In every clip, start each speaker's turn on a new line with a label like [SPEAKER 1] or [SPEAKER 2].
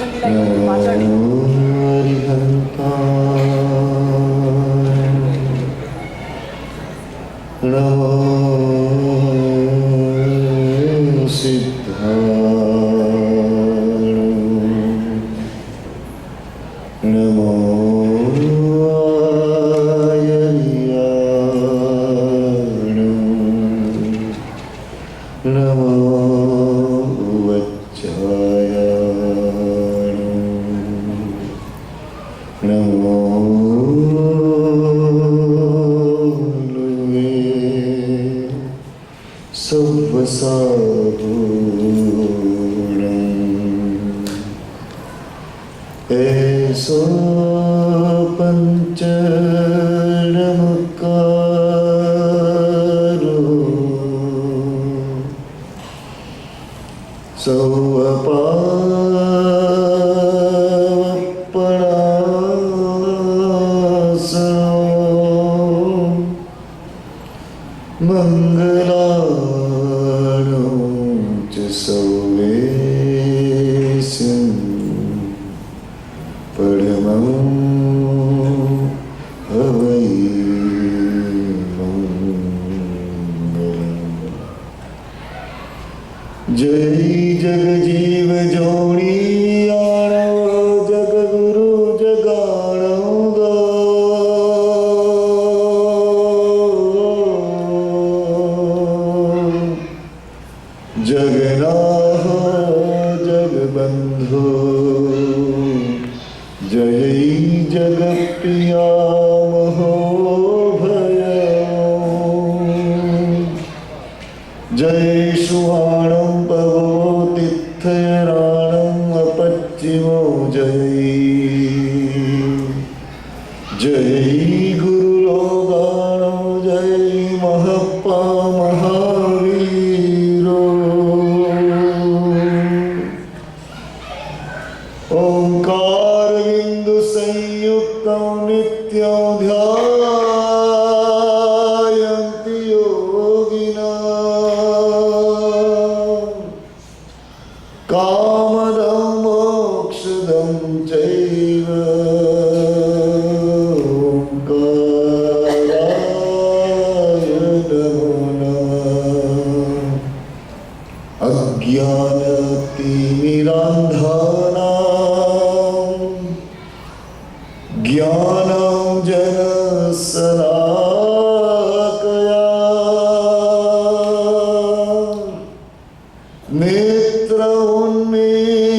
[SPEAKER 1] पसंदीला माताड़ी
[SPEAKER 2] नमो सिद्धाणु नमो आयर्याणु नमो वज्रायाणु नमो सर्वसारूढम् ऐसो पंचनमकारो सौपणासनो मंगलानो च सौवेशं परमं हवै मंगलम्। जय जगजीव जोड़ियाणो जगगुरु जगाणो जगन्नाथ जगबंधु जय जगप्रिया महोभयम् जय सुहाणं पवोतिथ्यराणम् अपच्चिमो जय गुरुलोगाणो जय महप्पा महावीरो ओंकार बिंदु संयुक्तं नित्यं ध्यायन्ति योगिनः कामदं मोक्षदं चैव ओंकाराय नमो नमः। अज्ञानतिमिरान्धानां ज्ञानं जनशलाकया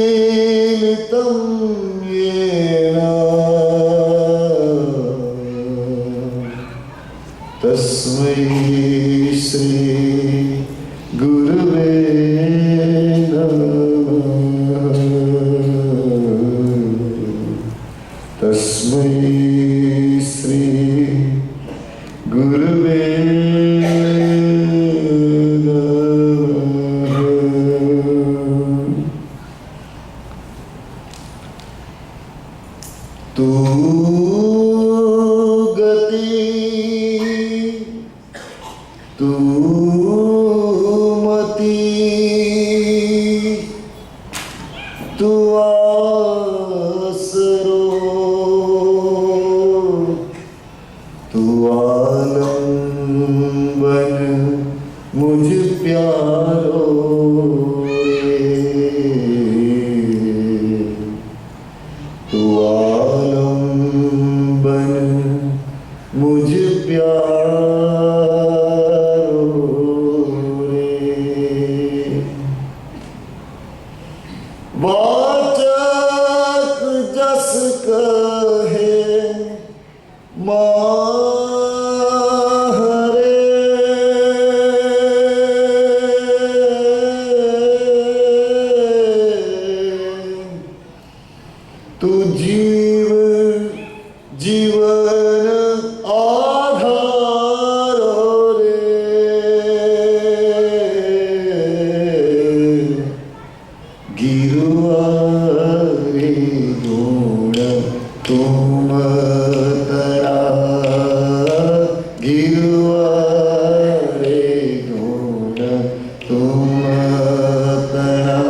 [SPEAKER 2] नेत्रोन्मीलितं येन तस्मै श्री गुरुवे नमः। तस्मै श्री गुरुवे नमः। तू गति तू मति तू आसरो तू आलंबन मुझ प्यारो तू आलंबन मुझ प्यारो वाचक जस कहे माहरे तू जीव जीवन आधार गिरुवारे गुण तुम तरा गिरुवारे गुण तुम तरा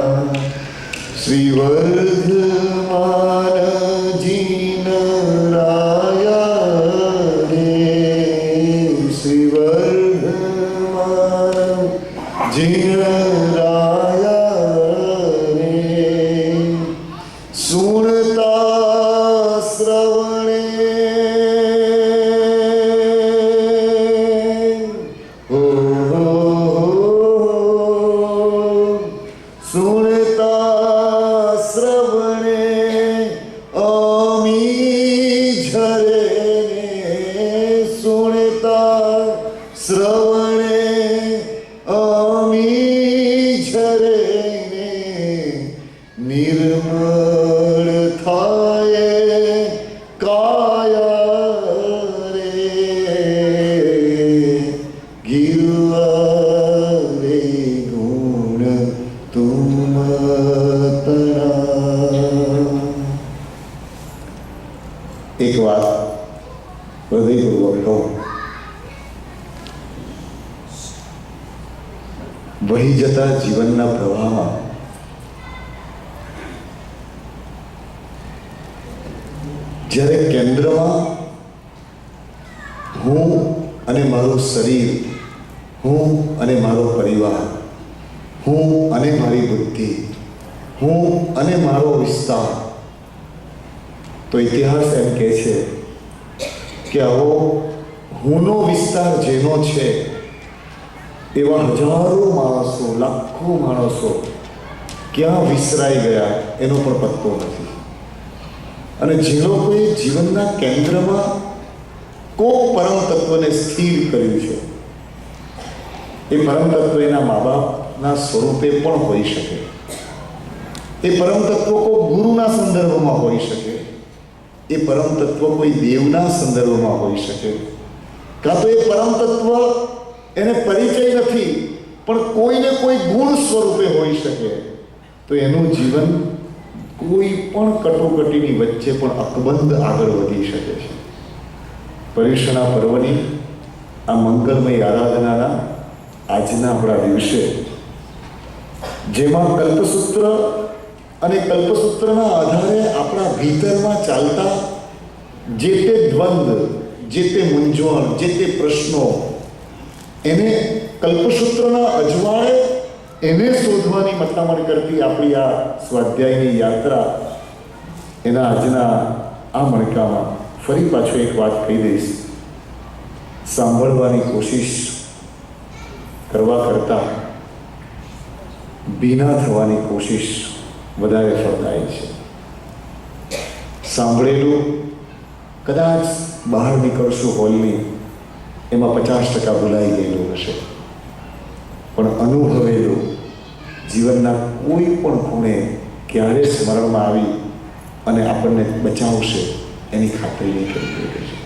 [SPEAKER 2] श्रीवर्ध જીણ રાયા રે સુણતા શ્રવણે સુણતા શ્રવણે અમી ઝરે સુણતા શ્રવણે અમી ઝરે નિર્મળ થાય કાયા રે ગીરવા રે ગુણ તુમ એક વાત હૃદયપૂર્વક કહું, વહી જતા જીવનના પ્રવાહમાં જ્યારે કેન્દ્રમાં હું અને મારું શરીર, હું અને મારો પરિવાર, હું અને મારી બુદ્ધિ, હું અને મારો વિસ્તાર, તો ઇતિહાસ એમ કહે છે કે આવો હુંનો વિસ્તાર જેનો છે એવા હજારો માણસો, લાખો માણસો ક્યાં વિસરાઈ ગયા એનો પણ પત્તો નથી. અને જે લોકોએ જીવનના કેન્દ્રમાં કોક પરમ તત્વને સ્થિર કર્યું છે, એ પરમ તત્વ એના મા બાપના સ્વરૂપે પણ હોઈ શકે, એ પરમ તત્વ કોઈ ગુરુના સંદર્ભમાં હોઈ શકે, એ પરમ તત્વ કોઈ દેવના સંદર્ભમાં હોઈ શકે, કાં તો એ પરમ તત્વ એને પરિચય નથી પણ કોઈને કોઈ ગુણ સ્વરૂપે હોઈ શકે. તો એનું જીવન કોઈ પણ કટોકટીની વચ્ચે પણ અકબંધ આગળ વધી શકે છે. પર્યુષણા પર્વની આ મંગલમય આરાધનાના આજના આપણા દિવસે, જેમાં કલ્પસૂત્ર અને કલ્પસૂત્રના આધારે આપણા ભીતરમાં ચાલતા જે તે દ્વંદ્વ, જે તે મૂંઝવણ, જે તે પ્રશ્નો, એને કલ્પસૂત્રના અજવાળે એને શોધવાની મથામણ કરતી આપણી આ સ્વાધ્યાયની યાત્રા, એના આજના આ મણકામાં ફરી પાછો એક વાત કહી દઈશ. સાંભળવાની કોશિશ કરવા કરતાં ભીના થવાની કોશિશ વધારે ફળદાયી છે. સાંભળેલું કદાચ બહાર નીકળશું હોલની, એમાં 50% ભૂલાઈ ગયેલું હશે, પણ અનુભવેલું જીવનના કોઈ પણ ખૂણે ક્યારે સ્મરણમાં આવી અને આપણને બચાવશે એની ખાતરી નહીં કરવી છે.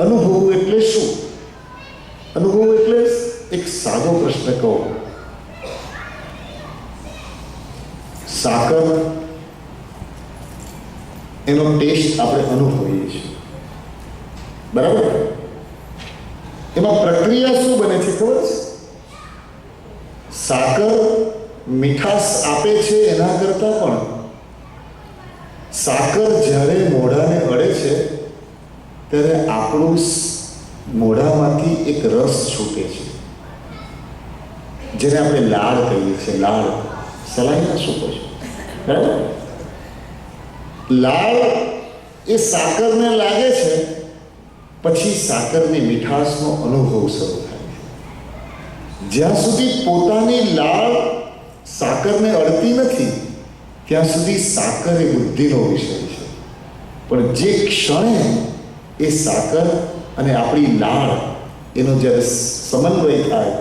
[SPEAKER 2] અનુભવવું એટલે શું? અનુભવ એટલે એક સાદો પ્રશ્ન કહો. સાકર એનો ટેસ્ટ આપણે અનુભવીએ છીએ, બરાબર? એમાં પ્રક્રિયા શું બને છે ખબર છે? સાકર મીઠાશ આપે છે એના કરતાં પણ સાકર જ્યારે મોઢાને અડે છે ત્યારે આપણું મોઢામાંથી એક રસ છૂટે છે, જેને આપણે લાળ કહીએ છીએ. લાળ, સલાઈના શું કહે છે, બરાબર? લાળ એ સાકરને લાગે છે, પછી સાકરની મીઠાશનો અનુભવ શરૂ થાય છે. જ્યાં સુધી પોતાની લાળ સાકરને અડતી નથી ત્યાં સુધી સાકર એ બુદ્ધિનો વિષય છે. પણ જે ક્ષણે એ સાકર અને આપણી લાળ એનો જ્યારે સમન્વય થાય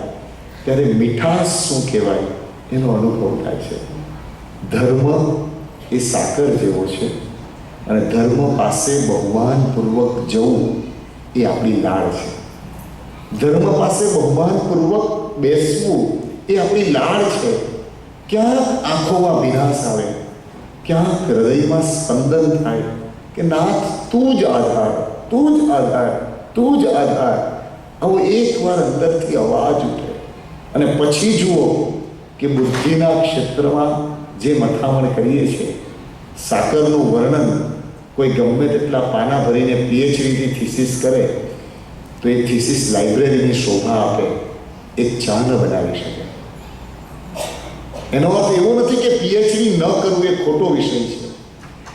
[SPEAKER 2] ત્યારે મીઠાશ શું કહેવાય એનો અનુભવ થાય છે. ધર્મ એ સાકર જેવો છે અને ધર્મ પાસે બહુમાનપૂર્વક જવું એ આપણી લાળ છે. ધર્મ પાસે બહુમાનપૂર્વક બેસવું એ આપણી લાળ છે. ક્યાંક આંખોમાં વિનાશ આવે, ક્યાંક હૃદયમાં સ્પંદન થાય કે નાથ તું જ આધાર, તું જ આધાર, તું જ આધાર. આવો એકવાર અંદરથી અવાજ ઉઠે અને પછી જુઓ કે બુદ્ધિના ક્ષેત્રમાં જે મથામણ કરીએ છીએ, સાકરનું વર્ણન કોઈ ગમે તેટલા પાના ભરીને પીએચડીની થીસીસ કરે તો એ થીસીસ લાઇબ્રેરીની શોભા આપે, એક ચા ન બનાવી શકે. એનો અર્થ એવો નથી કે પીએચડી ન કરવું એ ખોટો વિષય છે,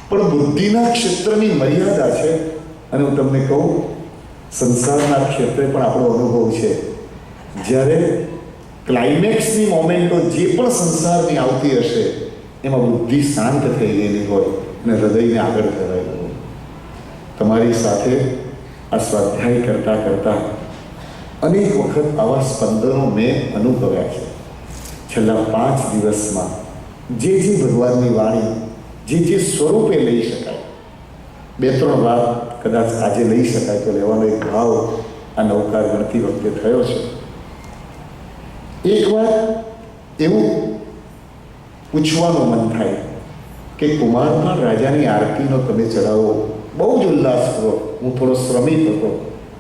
[SPEAKER 2] પણ બુદ્ધિના ક્ષેત્રની મર્યાદા છે. અને હું તમને કહું, સંસારના ક્ષેત્રે પણ આપણો અનુભવ છે, જ્યારે ક્લાઇમેક્સની મોમેન્ટો જે પણ સંસારની આવતી હશે એમાં બુદ્ધિ શાંત થઈ ગયેલી હોય અને હૃદયને આગળ ધરાયેલું હોય. તમારી સાથે આ સ્વાધ્યાય કરતાં કરતાં અનેક વખત આવા સ્પંદનો મેં અનુભવ્યા છે. છેલ્લા 5 દિવસમાં જે ભગવાનની વાણી જે સ્વરૂપે લઈ શકાય, 2-3 વાર કદાચ આજે લઈ શકાય તો લેવાનો એક ભાવ આ નૌકાર ગણતી વખતે થયો છે. એક વાર એવું પૂછવાનું મન થાય કે કુમારપાળ રાજાની આરતીનો તમે ચડાવો, બહુ જ ઉલ્લાસપૂર્વક. હું થોડો શ્રમિક હતો,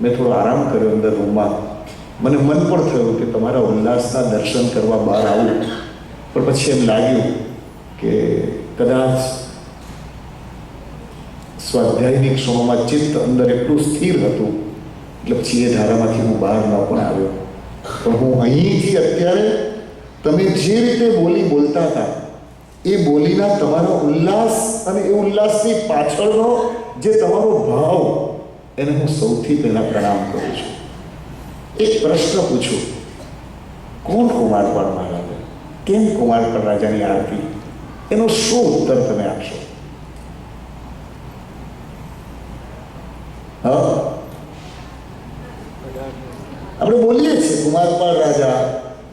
[SPEAKER 2] મેં થોડો આરામ કર્યો અંદર રૂમમાં. મને મન પણ થયું કે તમારા ઉલ્લાસના દર્શન કરવા બહાર આવું, પણ પછી એમ લાગ્યું કે કદાચ સ્વાધ્યાયની ક્ષણોમાં ચિત્ત અંદર એટલું સ્થિર હતું એટલે પછી એ ધારામાંથી હું બહાર ન પણ આવ્યો. પણ હું અહીંથી અત્યારે તમે જે રીતે બોલી બોલતા હતા એ બોલીના તમારો ઉલ્લાસ અને એ ઉલ્લાસની પાછળનો જે તમારો ભાવ, એને હું સૌથી પહેલાં પ્રણામ કરું છું. એક પ્રશ્ન પૂછું, કોણ કુમારપાળ મહારાજ? કેમ કુમારપાળ રાજાની આરતી? એનો શું ઉત્તર તમે આપશો? હા, આપણે બોલીએ છીએ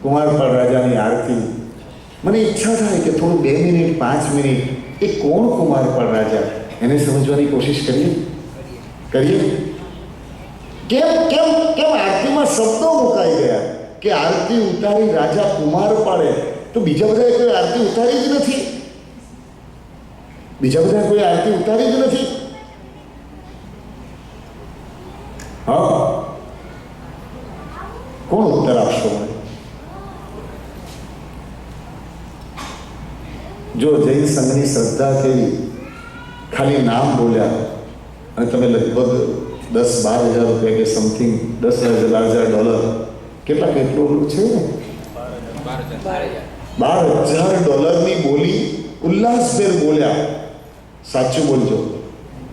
[SPEAKER 2] કુમારપાળ રાજાની આરતી. મને ઈચ્છા થાય કે થોડું 2 મિનિટ 5 મિનિટ એ કોણ કુમારપાળ રાજા એને સમજવાની કોશિશ કરીએ. કેમ આરતીમાં શબ્દો મુકાઈ ગયા કે આરતી ઉતારી રાજા કુમારપાળે, તો બીજા બધા કોઈ આરતી ઉતારી જ નથી. હા, કોણ ઉત્તર આપશો? જો જૈન સંઘની શ્રદ્ધા કેવી, ખાલી નામ બોલ્યા અને તમે લગભગ 10-12 હજાર રૂપિયા કે સમથિંગ $10,000 કેટલું છે ને, $12,000 બોલી ઉલ્લાસભેર બોલ્યા. સાચું બોલજો,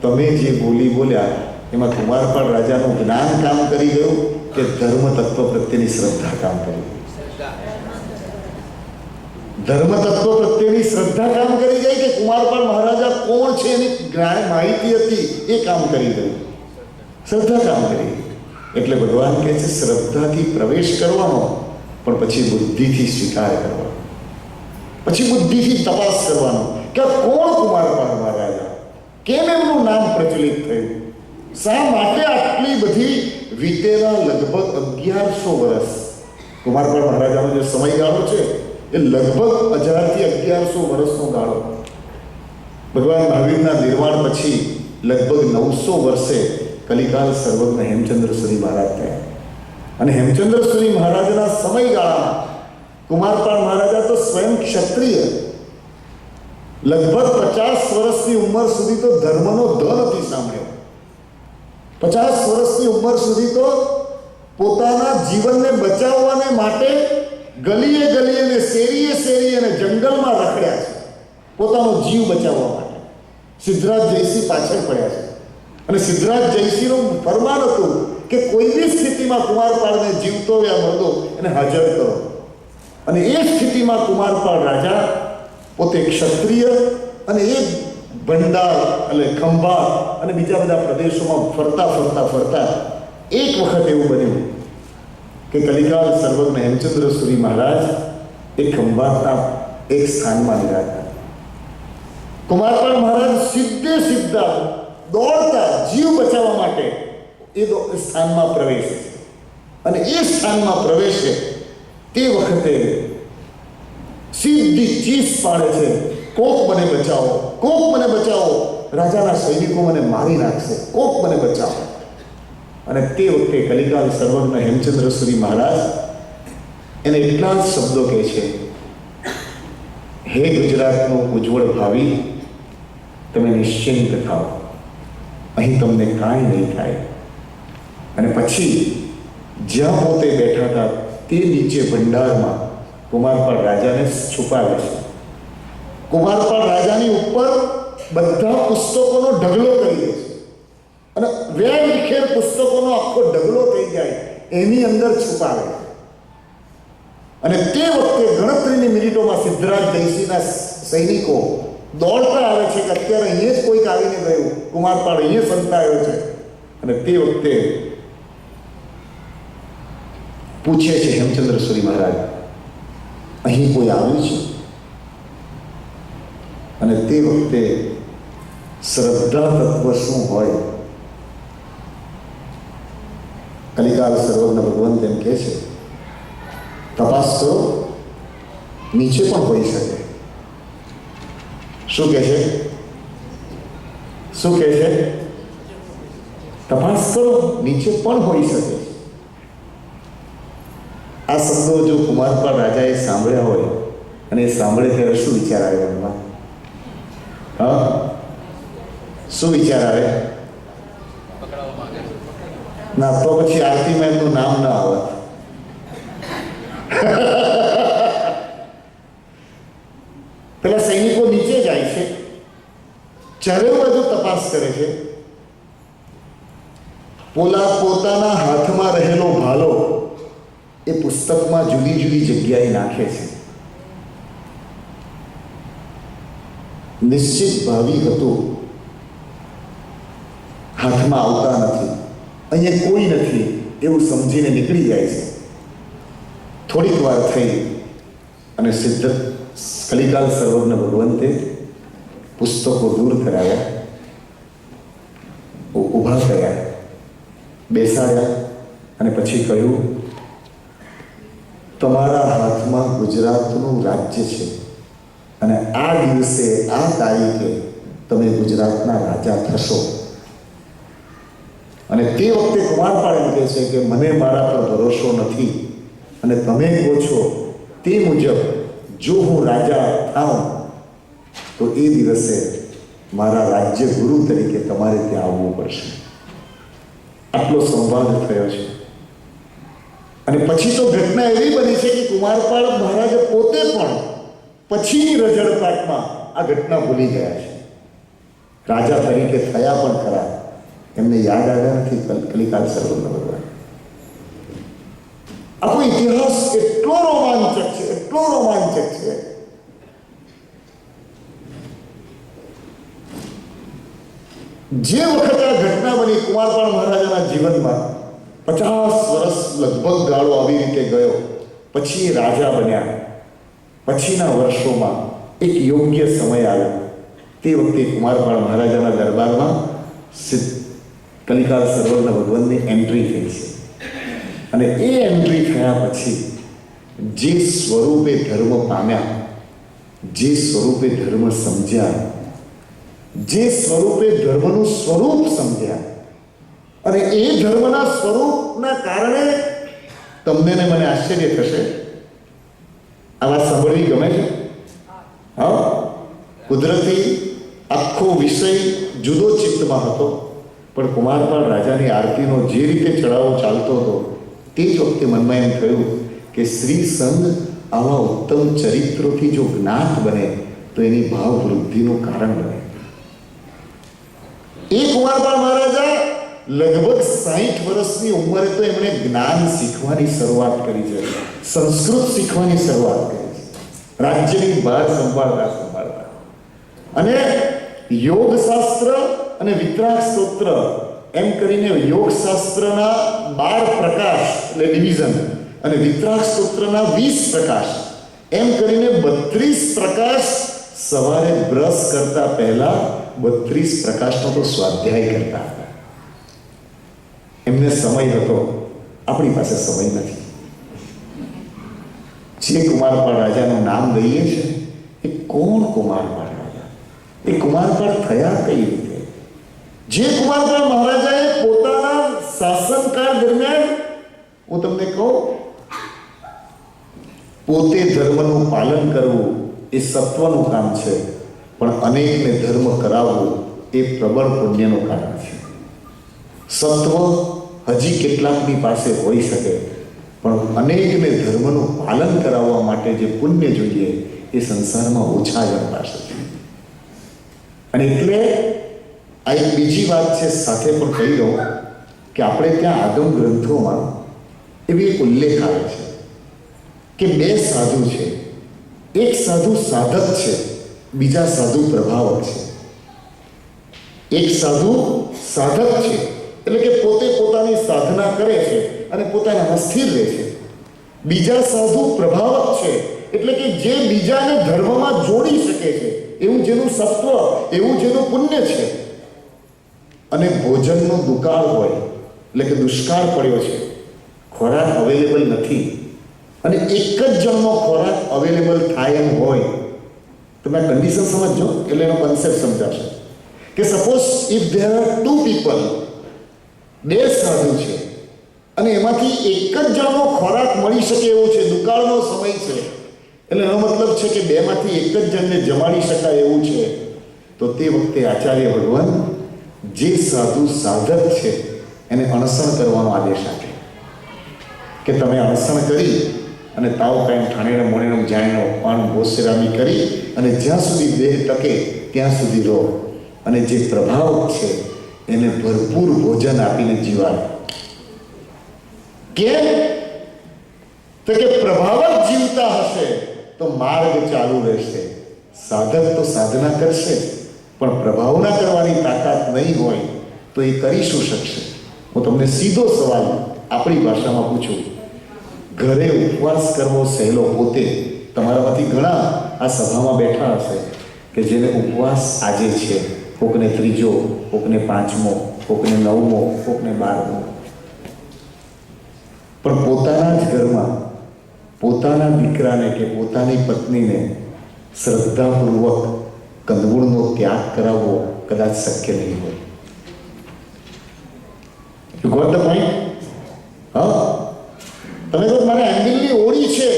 [SPEAKER 2] તમે જે બોલી બોલ્યા એમાં કુમારપાળ રાજાનું જ્ઞાન કામ કરી ગયું કે ધર્મ તત્વ પ્રત્યેની શ્રદ્ધા કામ કરી ગઈ? ધર્મ તત્વ પ્રત્યેની શ્રદ્ધા કામ કરી ગઈ કે કુમારપાળ મહારાજા કોણ છે એની માહિતી હતી એ કામ કરી ગયું? શ્રદ્ધા કામ કરી. એટલે ભગવાન કહે છે શ્રદ્ધાથી પ્રવેશ કરવાનો, પણ પછી બુદ્ધિથી સ્વીકાર કરવાનો, પછી બુદ્ધિથી તપાસ કરવાનો કે કોણ કુમારપાળ મહારાજા, કેમ એમનું નામ પ્રચલિત થયું, શા માટે આટલી બધી વીતેલા લગભગ 1100 વર્ષ. કુમારપાળ મહારાજાનો જે સમયગાળો છે એ લગભગ 1000 થી 1100 વર્ષનો ગાળો. ભગવાન મહાવીરના નિર્વાણ પછી લગભગ 900 વર્ષે કલિકાલ સર્વજ્ઞ હેમચંદ્ર સુરી મહારાજ થયા. અને હેમચંદ્ર સુરી મહારાજના સમયગાળામાં કુમારપાળ મહારાજા તો સ્વયં ક્ષત્રિય, લગભગ 50 વર્ષની ઉંમર સુધી તો ધર્મનો ધ નથી સાંભળ્યો. 50 વર્ષની ઉંમર સુધી તો પોતાના જીવનને બચાવવાને માટે ગલીએ ને શેરીએ અને જંગલમાં રખડ્યા છે, પોતાનો જીવ બચાવવા માટે. સિદ્ધરાજ જયસિંહ પાછળ પડ્યા છે અને સિદ્ધરાજ જયસિંહનું ફરમાન હતું કે કોઈ બી સ્થિતિમાં કુમારપાળને જીવતો યા મરદો એને હાજર કરો. અને એ સ્થિતિમાં કુમારપાળ રાજા પોતે ક્ષત્રિય અને એ ભંડાર એટલે ખંભાત અને બીજા બધા પ્રદેશોમાં ફરતા એક વખત એવું બન્યું કે કલિકાલ સર્વજ્ઞ હેમચંદ્ર સુરી મહારાજ એ ખંભાતના એક સ્થાનમાં નિરાજતા. કુમારપાળ મહારાજ સીધા દોડતા જીવ બચાવવા માટે એ સ્થાનમાં પ્રવેશે અને એ સ્થાનમાં પ્રવેશે તે વખતે સીધી ચીસ પાડે છે, કોક મને બચાવો, રાજાના સૈનિકો મને મારી નાખશે, કોક મને બચાવો. અને તે વખતે કલિકાલ સર્વજ્ઞ હેમચંદ્ર સુરી મહારાજ એને એટલા જ શબ્દો કહે છે, હે ગુજરાતનું ઉજ્જવળ ભાવિ, તમે નિશ્ચિંત થાઓ, અહીં તમને કાંઈ નહીં થાય. અને પછી જ્યાં પોતે બેઠા હતા તે નીચે ભંડારમાં કુમારપાળ રાજાને છુપાવે છે. કુમારપાળ રાજાની ઉપર બધા પુસ્તકોનો ઢગલો કરી દે છે અને વેરવિખેર પુસ્તકોનો આખો ઢગલો થઈ જાય એની અંદર છુપાવે છે. અને તે વખતે ગણતરીની મિનિટોમાં સિદ્ધરાજ જયસિંહના સૈનિકો દોડતા આવે છે કે અત્યારે અહીંયા જ કોઈક આવીને ગયું, કુમારપાળ અહીંયા સંતાયો છે. અને તે વખતે પૂછે છે હેમચંદ્રશ્રી મહારાજ, અહીં કોઈ આવ્યું છે? અને તે વખતે શ્રદ્ધા તત્વ શું હોય? કલિકાલ સર્વજ્ઞ ભગવંત એમ કહે છે, તપાસ કરો, નીચે પણ હોઈ શકે. શું કહે છે? શું કહે છે? તપાસ કરો, નીચે પણ હોઈ શકે. આ શબ્દો જો કુમારપાળ રાજાએ સાંભળ્યા હોય અને એ સાંભળે ત્યારે શું વિચાર આવે મનમાં? હા, શું વિચાર આવે? ના તો પછી આરતીમાં એમનું નામ ના આવે. પેલા સૈનિકો નીચે જાય છે, ચારે બાજુ તપાસ કરે છે. પોતાના હાથમાં રહેલો ભાલો એ પુસ્તકમાં જુદી જુદી જગ્યાએ નાખે છે. નિશ્ચિત ભાવિ હતું, હાથમાં આવતા નથી, અહીંયા કોઈ નથી એવું સમજીને નીકળી જાય છે. થોડીક વાર થઈ અને સિદ્ધ કલિકાલ સર્વજ્ઞ ભગવંતે પુસ્તકો દૂર કરાવ્યા, ઊભા કર્યા, બેસાડ્યા અને પછી કહ્યું, તમારા હાથમાં ગુજરાતનું રાજ્ય છે અને આ દિવસે આ તારીખે તમે ગુજરાતના રાજા થશો. અને તે વખતે કુમારપાળ એમ કહે છે કે મને મારા પર ભરોસો નથી અને તમે કહો છો તે મુજબ જો હું રાજા થાઉં તો એ દિવસે મારા રાજ્ય ગુરુ તરીકે તમારે ત્યાં આવવું પડશે. આટલો સંવાદ થયો છે. અને પછી તો ઘટના એવી બની છે કે કુમારપાળ મહારાજ પોતે પણ પછીની રજળપાટમાં આ ઘટના ભૂલી ગયા છે. રાજા તરીકે થયા પણ ખરા, એમને યાદ આવ્યા નથી કલિકાલ સર્વજ્ઞ ભગવાન. આખો ઇતિહાસ એટલો રોમાંચક છે, એટલો રોમાંચક છે. જે વખતે આ ઘટના બની કુમારપાળ મહારાજાના જીવનમાં 50 વર્ષ લગભગ ગાળો આવી રીતે ગયો. પછી એ રાજા બન્યા. પછીના વર્ષોમાં એક યોગ્ય સમય આવ્યો. તે વખતે કુમારપાળ મહારાજાના દરબારમાં કલિકાલ સર્વજ્ઞ ભગવંતની એન્ટ્રી થઈ છે. અને એ એન્ટ્રી થયા પછી જે સ્વરૂપે ધર્મ પામ્યા, જે સ્વરૂપે ધર્મ સમજ્યા, જે સ્વરૂપે ધર્મનું સ્વરૂપ સમજ્યા, અને એ ધર્મના સ્વરૂપના કારણે તમને ને મને આશ્ચર્ય થશે. આ વાત સાંભળવી ગમે છે? હા, કુદરતી આખો વિષય જુદો ચિત્તમાં હતો, પણ કુમારપાળ રાજાની આરતીનો જે રીતે ચડાવો ચાલતો હતો તે જ વખતે મનમાં એમ થયું કે શ્રી સંઘ આવા ઉત્તમ ચરિત્રોથી જો જ્ઞાત બને તો એની ભાવ વૃદ્ધિનું કારણ બને. એ કુમારપાળ મહારાજા લગભગ 60 વર્ષની ઉંમરે તો એમણે જ્ઞાન શીખવાની શરૂઆત કરી છે, સંસ્કૃત શીખવાની શરૂઆત કરી છે, રાજ્યની બહાર સંભાળતા. અને યોગશાસ્ત્ર અને વિતરાગ સ્તોત્ર એમ કરીને યોગશાસ્ત્રના 12 પ્રકાશ એટલે ડિવિઝન અને વિતરાગ સ્તોત્રના 20 પ્રકાશ એમ કરીને 32 પ્રકાશ સવારે બ્રશ કરતા પહેલા 32 પ્રકાશનો તો સ્વાધ્યાય કરતા હતા. એમને સમય હતો, આપણી પાસે સમય નથી. જે કુમારપાળ રાજાનું નામ લઈએ છે એ કોણ કુમારપાળ રાજા? એ કુમારપાળ થયા કઈ રીતે? જે કુમારપાળ મહારાજાએ પોતાના શાસનકાળ દરમિયાન, હું તમને કહું, પોતે ધર્મનું પાલન કરવું એ સત્વનું કામ છે, પણ અનેકને ધર્મ કરાવવું એ પ્રબળ પુણ્યનું કારણ છે. સત્વ હજી કેટલાકની પાસે હોઈ શકે, પણ અનેકને ધર્મનું પાલન કરાવવા માટે જે પુણ્ય જોઈએ એ સંસારમાં ઓછા જણ પાસે છે. અને એટલે આ એક બીજી વાત છે, સાથે પણ કહી દઉં કે આપણે ત્યાં આગમ ગ્રંથોમાં એવી એક ઉલ્લેખ આવે છે કે બે સાધુ છે. એક સાધુ સાધક છે, બીજા સાધુ પ્રભાવક છે. એક સાધુ સાધક છે એટલે કે પોતે પોતાની સાધના કરે છે અને પોતાનામાં સ્થિર રહે છે. બીજા સાધુ પ્રભાવક છે એટલે કે જે બીજાને ધર્મમાં જોડી શકે છે, એવું જેનું સત્વ, એવું જેનું પુણ્ય છે. અને ભોજનનો દુકાળ હોય એટલે કે દુષ્કાળ પડ્યો છે, ખોરાક અવેલેબલ નથી અને એક જ જણનો ખોરાક અવેલેબલ થાય એમ હોય, તમે કન્ડિશન સમજજો એટલે એનો કન્સેપ્ટ સમજાશે. કે suppose if there are 2 people, બે સાધુ છે અને એમાંથી એક જ જણનો ખોરાક મળી શકે એવો છે, દુકાળનો સમય છે, એટલે એનો મતલબ છે કે બેમાંથી એક જ જણને જમાડી શકાય એવું છે. તો તે વખતે આચાર્ય ભગવાન જે સાધુ સાધક છે એને અણસણ કરવાનો આદેશ આપે કે તમે અણસણ કરી અને તાવ કાયમ ઠાણેને મોણેને જાણીને પાન બોસેરામી કરી અને જ્યાં સુધી દેહ ટકે ત્યાં સુધી રહો. અને જે પ્રભાવક છે એને ભરપૂર ભોજન આપીને જીવાડે. કેમ? તો કે પ્રભાવક જીવતા હશે તો માર્ગ ચાલુ રહેશે. સાધક તો સાધના કરશે પણ પ્રભાવના કરવાની તાકાત નહીં હોય તો એ કરી શું શકશે? હું તમને સીધો સવાલ આપણી ભાષામાં પૂછું. ઘરે ઉપવાસ કરવો સહેલો પોતે, તમારામાંથી ઘણા આ સભામાં બેઠા હશે કે જેને ઉપવાસ આજે છે, કોકને 3જો, કોકને 5મો, કોકને 9મો, કોકને 12મો. પણ પોતાના જ ઘરમાં પોતાના દીકરાને કે પોતાની પત્નીને શ્રદ્ધાપૂર્વક કંદમૂળનો ત્યાગ કરાવવો કદાચ શક્ય નહીં હોય. You got the point? હા, તમે તો મારે એમ્બિલની ઓળી છે,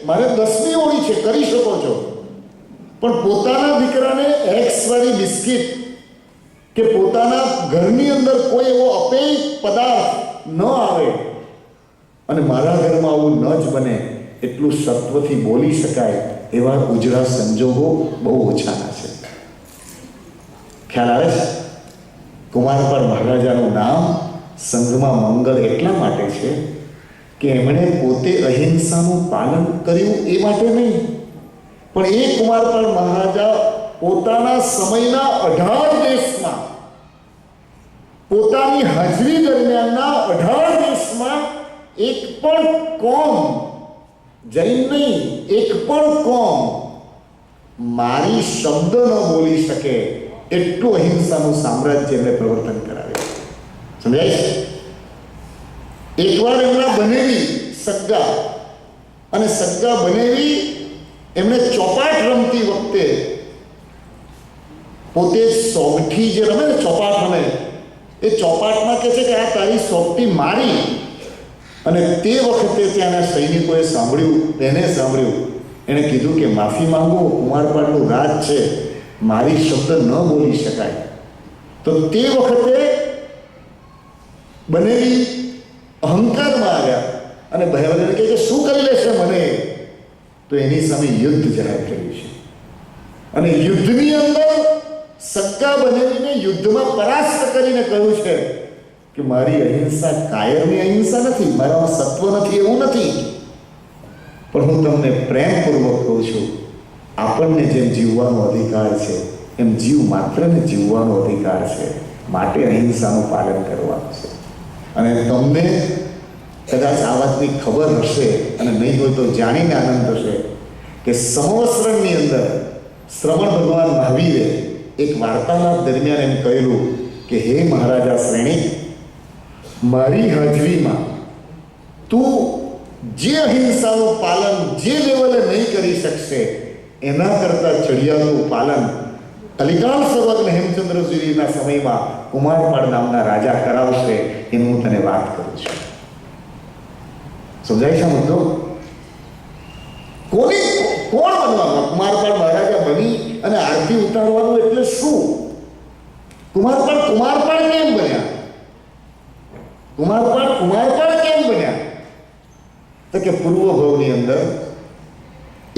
[SPEAKER 2] મારે 10મી ઓળી છે, કરી શકો છો. પણ પોતાના દીકરાને એક્સવાળી બિસ્કિટ કે પોતાના ઘરની અંદર કોઈ એવો અપેય પદાર્થ ન આવે અને મારા ઘરમાં આવું ન જ બને એટલું સત્વથી બોલી શકાય એવા ઉજળા સંજોગો બહુ ઓછાના છે. ખ્યાલ આવે છે? કુમારપાળ મહારાજાનું નામ સંઘમાં મંગળ એટલા માટે છે કે એમણે પોતે અહિંસાનું પાલન કર્યું એ માટે નહીં, પણ એ કુમારપાળ મહારાજા પોતાના સમયના 18 દેશમાં, પોતાની હાજરી દરમિયાનના 18 દેશમાં એક પણ કોમ, જૈન નહીં, એક પણ કોમ મારી શબ્દ ન બોલી શકે એટલું અહિંસાનું સામ્રાજ્ય એમને પ્રવર્તન કરાવ્યું. સમજાય છે? એકવાર એમના બનેવી સગ્ગા, અને સગ્ગા બનેવી એમણે ચોપાટ રમતી વખતે પોતે સોગઠી જે રમે ને, ચોપાટ રમે, એ ચોપાટમાં કહે છે કે આ તારી સોગઠી મારી. અને તે વખતે ત્યાંના સૈનિકોએ સાંભળ્યું, તેને સાંભળ્યું, એણે કીધું કે માફી માંગો, કુમારપાળનું રાજ છે, મારી શબ્દ ન બોલી શકાય. તો તે વખતે બનેવી અહંકારમાં આવ્યા અને ભયાવને કહે કે શું કરી લેશે મને? તો એની સામે યુદ્ધ જાહેર કર્યું છે. અને યુદ્ધની અંદર સગ્ગા બનેવીને યુદ્ધમાં પરાસ્ત કરીને કહ્યું છે કે મારી અહિંસા કાયરની અહિંસા નથી, મારામાં સત્વ નથી એવું નથી, પણ હું તમને પ્રેમપૂર્વક કહું છું, આપણને જેમ જીવવાનો અધિકાર છે એમ જીવ માત્રને જીવવાનો અધિકાર છે, માટે અહિંસાનું પાલન કરવાનું છે. અને તમને કદાચ આ વાતની ખબર હશે અને નહીં હોય તો જાણીને આનંદ થશે કે સંવત્સરની અંદર શ્રવણ ભગવાન મહાવીરે એક વાર્તાલાપ દરમિયાન એમ કહેલું કે હે મહારાજા શ્રેણી, મારી હાજરીમાં તું જે અહિંસાનું પાલન જે લેવલે નહીં કરી શકશે એના કરતાં ચડિયાતું પાલન કલિકાળ સર્વજ્ઞ હેમચંદ્રજીના સમયમાં કુમારપાળ નામના રાજા કરાવશે એનું હું તને વાત કરું છું. સમજાય છે મુદ્દો? કોણ બનવાનું? કુમારપાળ મહારાજા બની અને આરતી ઉતારવાનું એટલે શું? કુમારપાળ કેમ બન્યા? કુમારપાળ કેમ બન્યા? કે પૂર્વ ભવની અંદર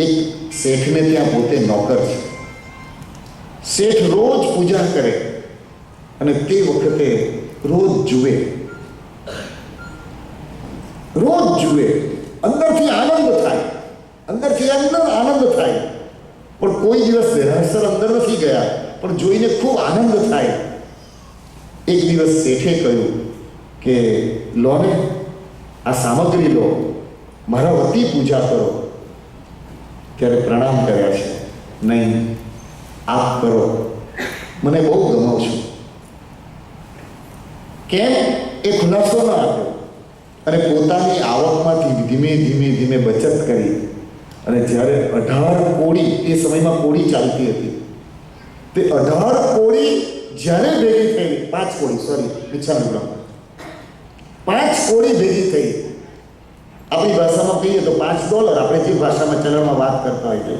[SPEAKER 2] એક શેઠને ત્યાં પોતે નોકર છે. શેઠ રોજ પૂજા કરે અને તે વખતે રોજ જુએ, અંદરથી આનંદ થાય, આનંદ થાય. પણ કોઈ દિવસ દેરાસર અંદર નથી ગયા, પણ જોઈને ખૂબ આનંદ થાય. એક દિવસ શેઠે કહ્યું કે લો ને, આ સામગ્રી લો, મારા વતી પૂજા કરો. ત્યારે પ્રણામ કર્યા છે, નહીં આપ કરો, મને બહુ ગમો છું. કેમ એ ખુલાસો ન આપ્યો અને પોતાની આવકમાંથી ધીમે ધીમે બચત કરી અને જ્યારે 18 કોડી, એ સમયમાં કોડી ચાલતી હતી, તે 18 કોડી જ્યારે ભેગી થઈ, 5 કોડી, સોરી, 5 કોડી ભેગી થઈ. આપણી ભાષામાં કહીએ તો $5, આપણે જે ભાષામાં ચલણમાં વાત કરતા હોઈએ.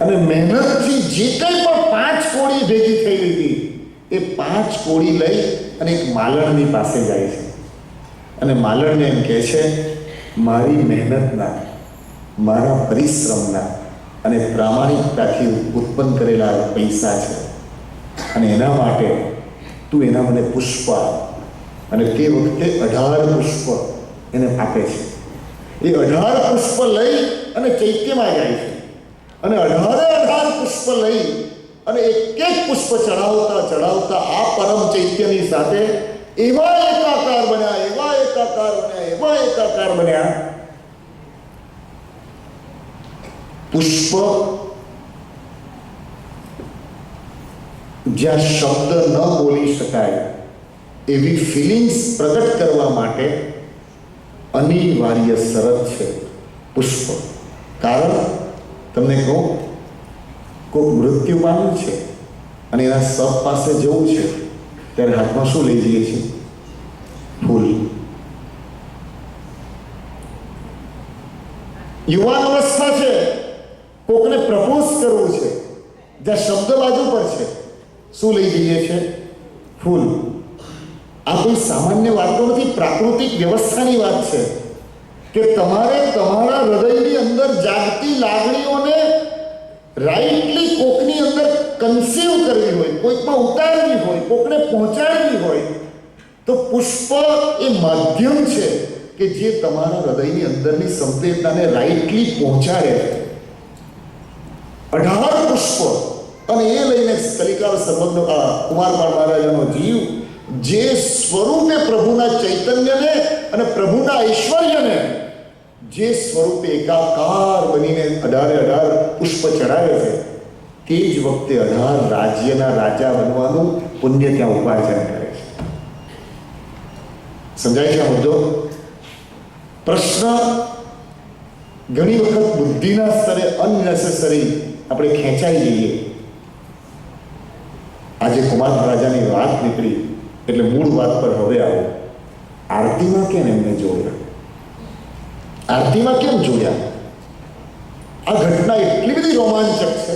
[SPEAKER 2] અને મહેનતથી જે કંઈ પણ 5 કોડી ભેગી થઈ હતી, એ 5 કોડી લઈ અને એક માલણની પાસે જાય છે અને માલણને એમ કહે છે, મારી મહેનતના, મારા પરિશ્રમના અને પ્રામાણિકતાથી ઉત્પન્ન કરેલા પૈસા છે અને એના માટે તું એના મને પુષ્પ આપ. અને તે વખતે 18 પુષ્પ એને આપે છે. એ 18 પુષ્પ લઈ અને ચૈત્યમાં જાય છે અને 18 પુષ્પ લઈ અને એક પુષ્પ ચડાવતા આ પરમ ચૈત્યની સાથે એવા એકાકાર બન્યા. પુષ્પ જ્યાં શબ્દ ન બોલી શકાય એવી ફિલિંગ્સ પ્રગટ કરવા માટે અનિવાર્ય શરત છે પુષ્પ. કારણ તમને કહું, કોઈ મૃત્યુ પામ્યું છે અને એના શબ પાસે જવું છે, ત્યારે હાથમાં શું લઈ જઈએ છીએ? ફૂલ. યુવાન અવસ્થા છે, કોકને પ્રપોઝ કરવું છે, જ્યાં શબ્દ બાજુ પર છે, શું લઈ જઈએ છીએ? ફૂલ. આ કોઈ સામાન્ય વાતો નથી, પ્રાકૃતિક વ્યવસ્થાની વાત છે કે તમારે તમારા હૃદયની અંદર જાગતી લાગણીઓને રાઈટલી કોકની અંદર કન્સીવ કરવી હોય, કોઈકમાં ઉતારવી હોય, કોકને પહોંચાડવી હોય, તો પુષ્પ એ માધ્યમ છે કે જે તમારા હૃદયની અંદરની સંવેદનાને રાઈટલી પહોંચાડે. 18 પુષ્પ અને એ લઈને કલિકાળ સંબંધો કુમારપાળ મહારાજાનો જીવ જે સ્વરૂપે પ્રભુના ચૈતન્યને અને પ્રભુના ઐશ્વર્યને જે સ્વરૂપે એકાકાર બનીને 18 પુષ્પ ચડાવે છે, તે જ વખતે 18 રાજ્યના રાજા બનવાનું પુણ્ય ત્યાં ઉપાર્જન કરે છે. સમજાય છે આ મુદ્દો? પ્રશ્ન ઘણી વખત બુદ્ધિના સ્તરે અનનેસેસરી આપણે ખેંચાઈ જઈએ. આજે કુમાર મહારાજાની વાત નીકળી એટલે મૂળ વાત પર હવે આવો. આરતીમાં કેમ એમને જોડ્યા? આ ઘટના એટલી બધી રોમાંચક છે,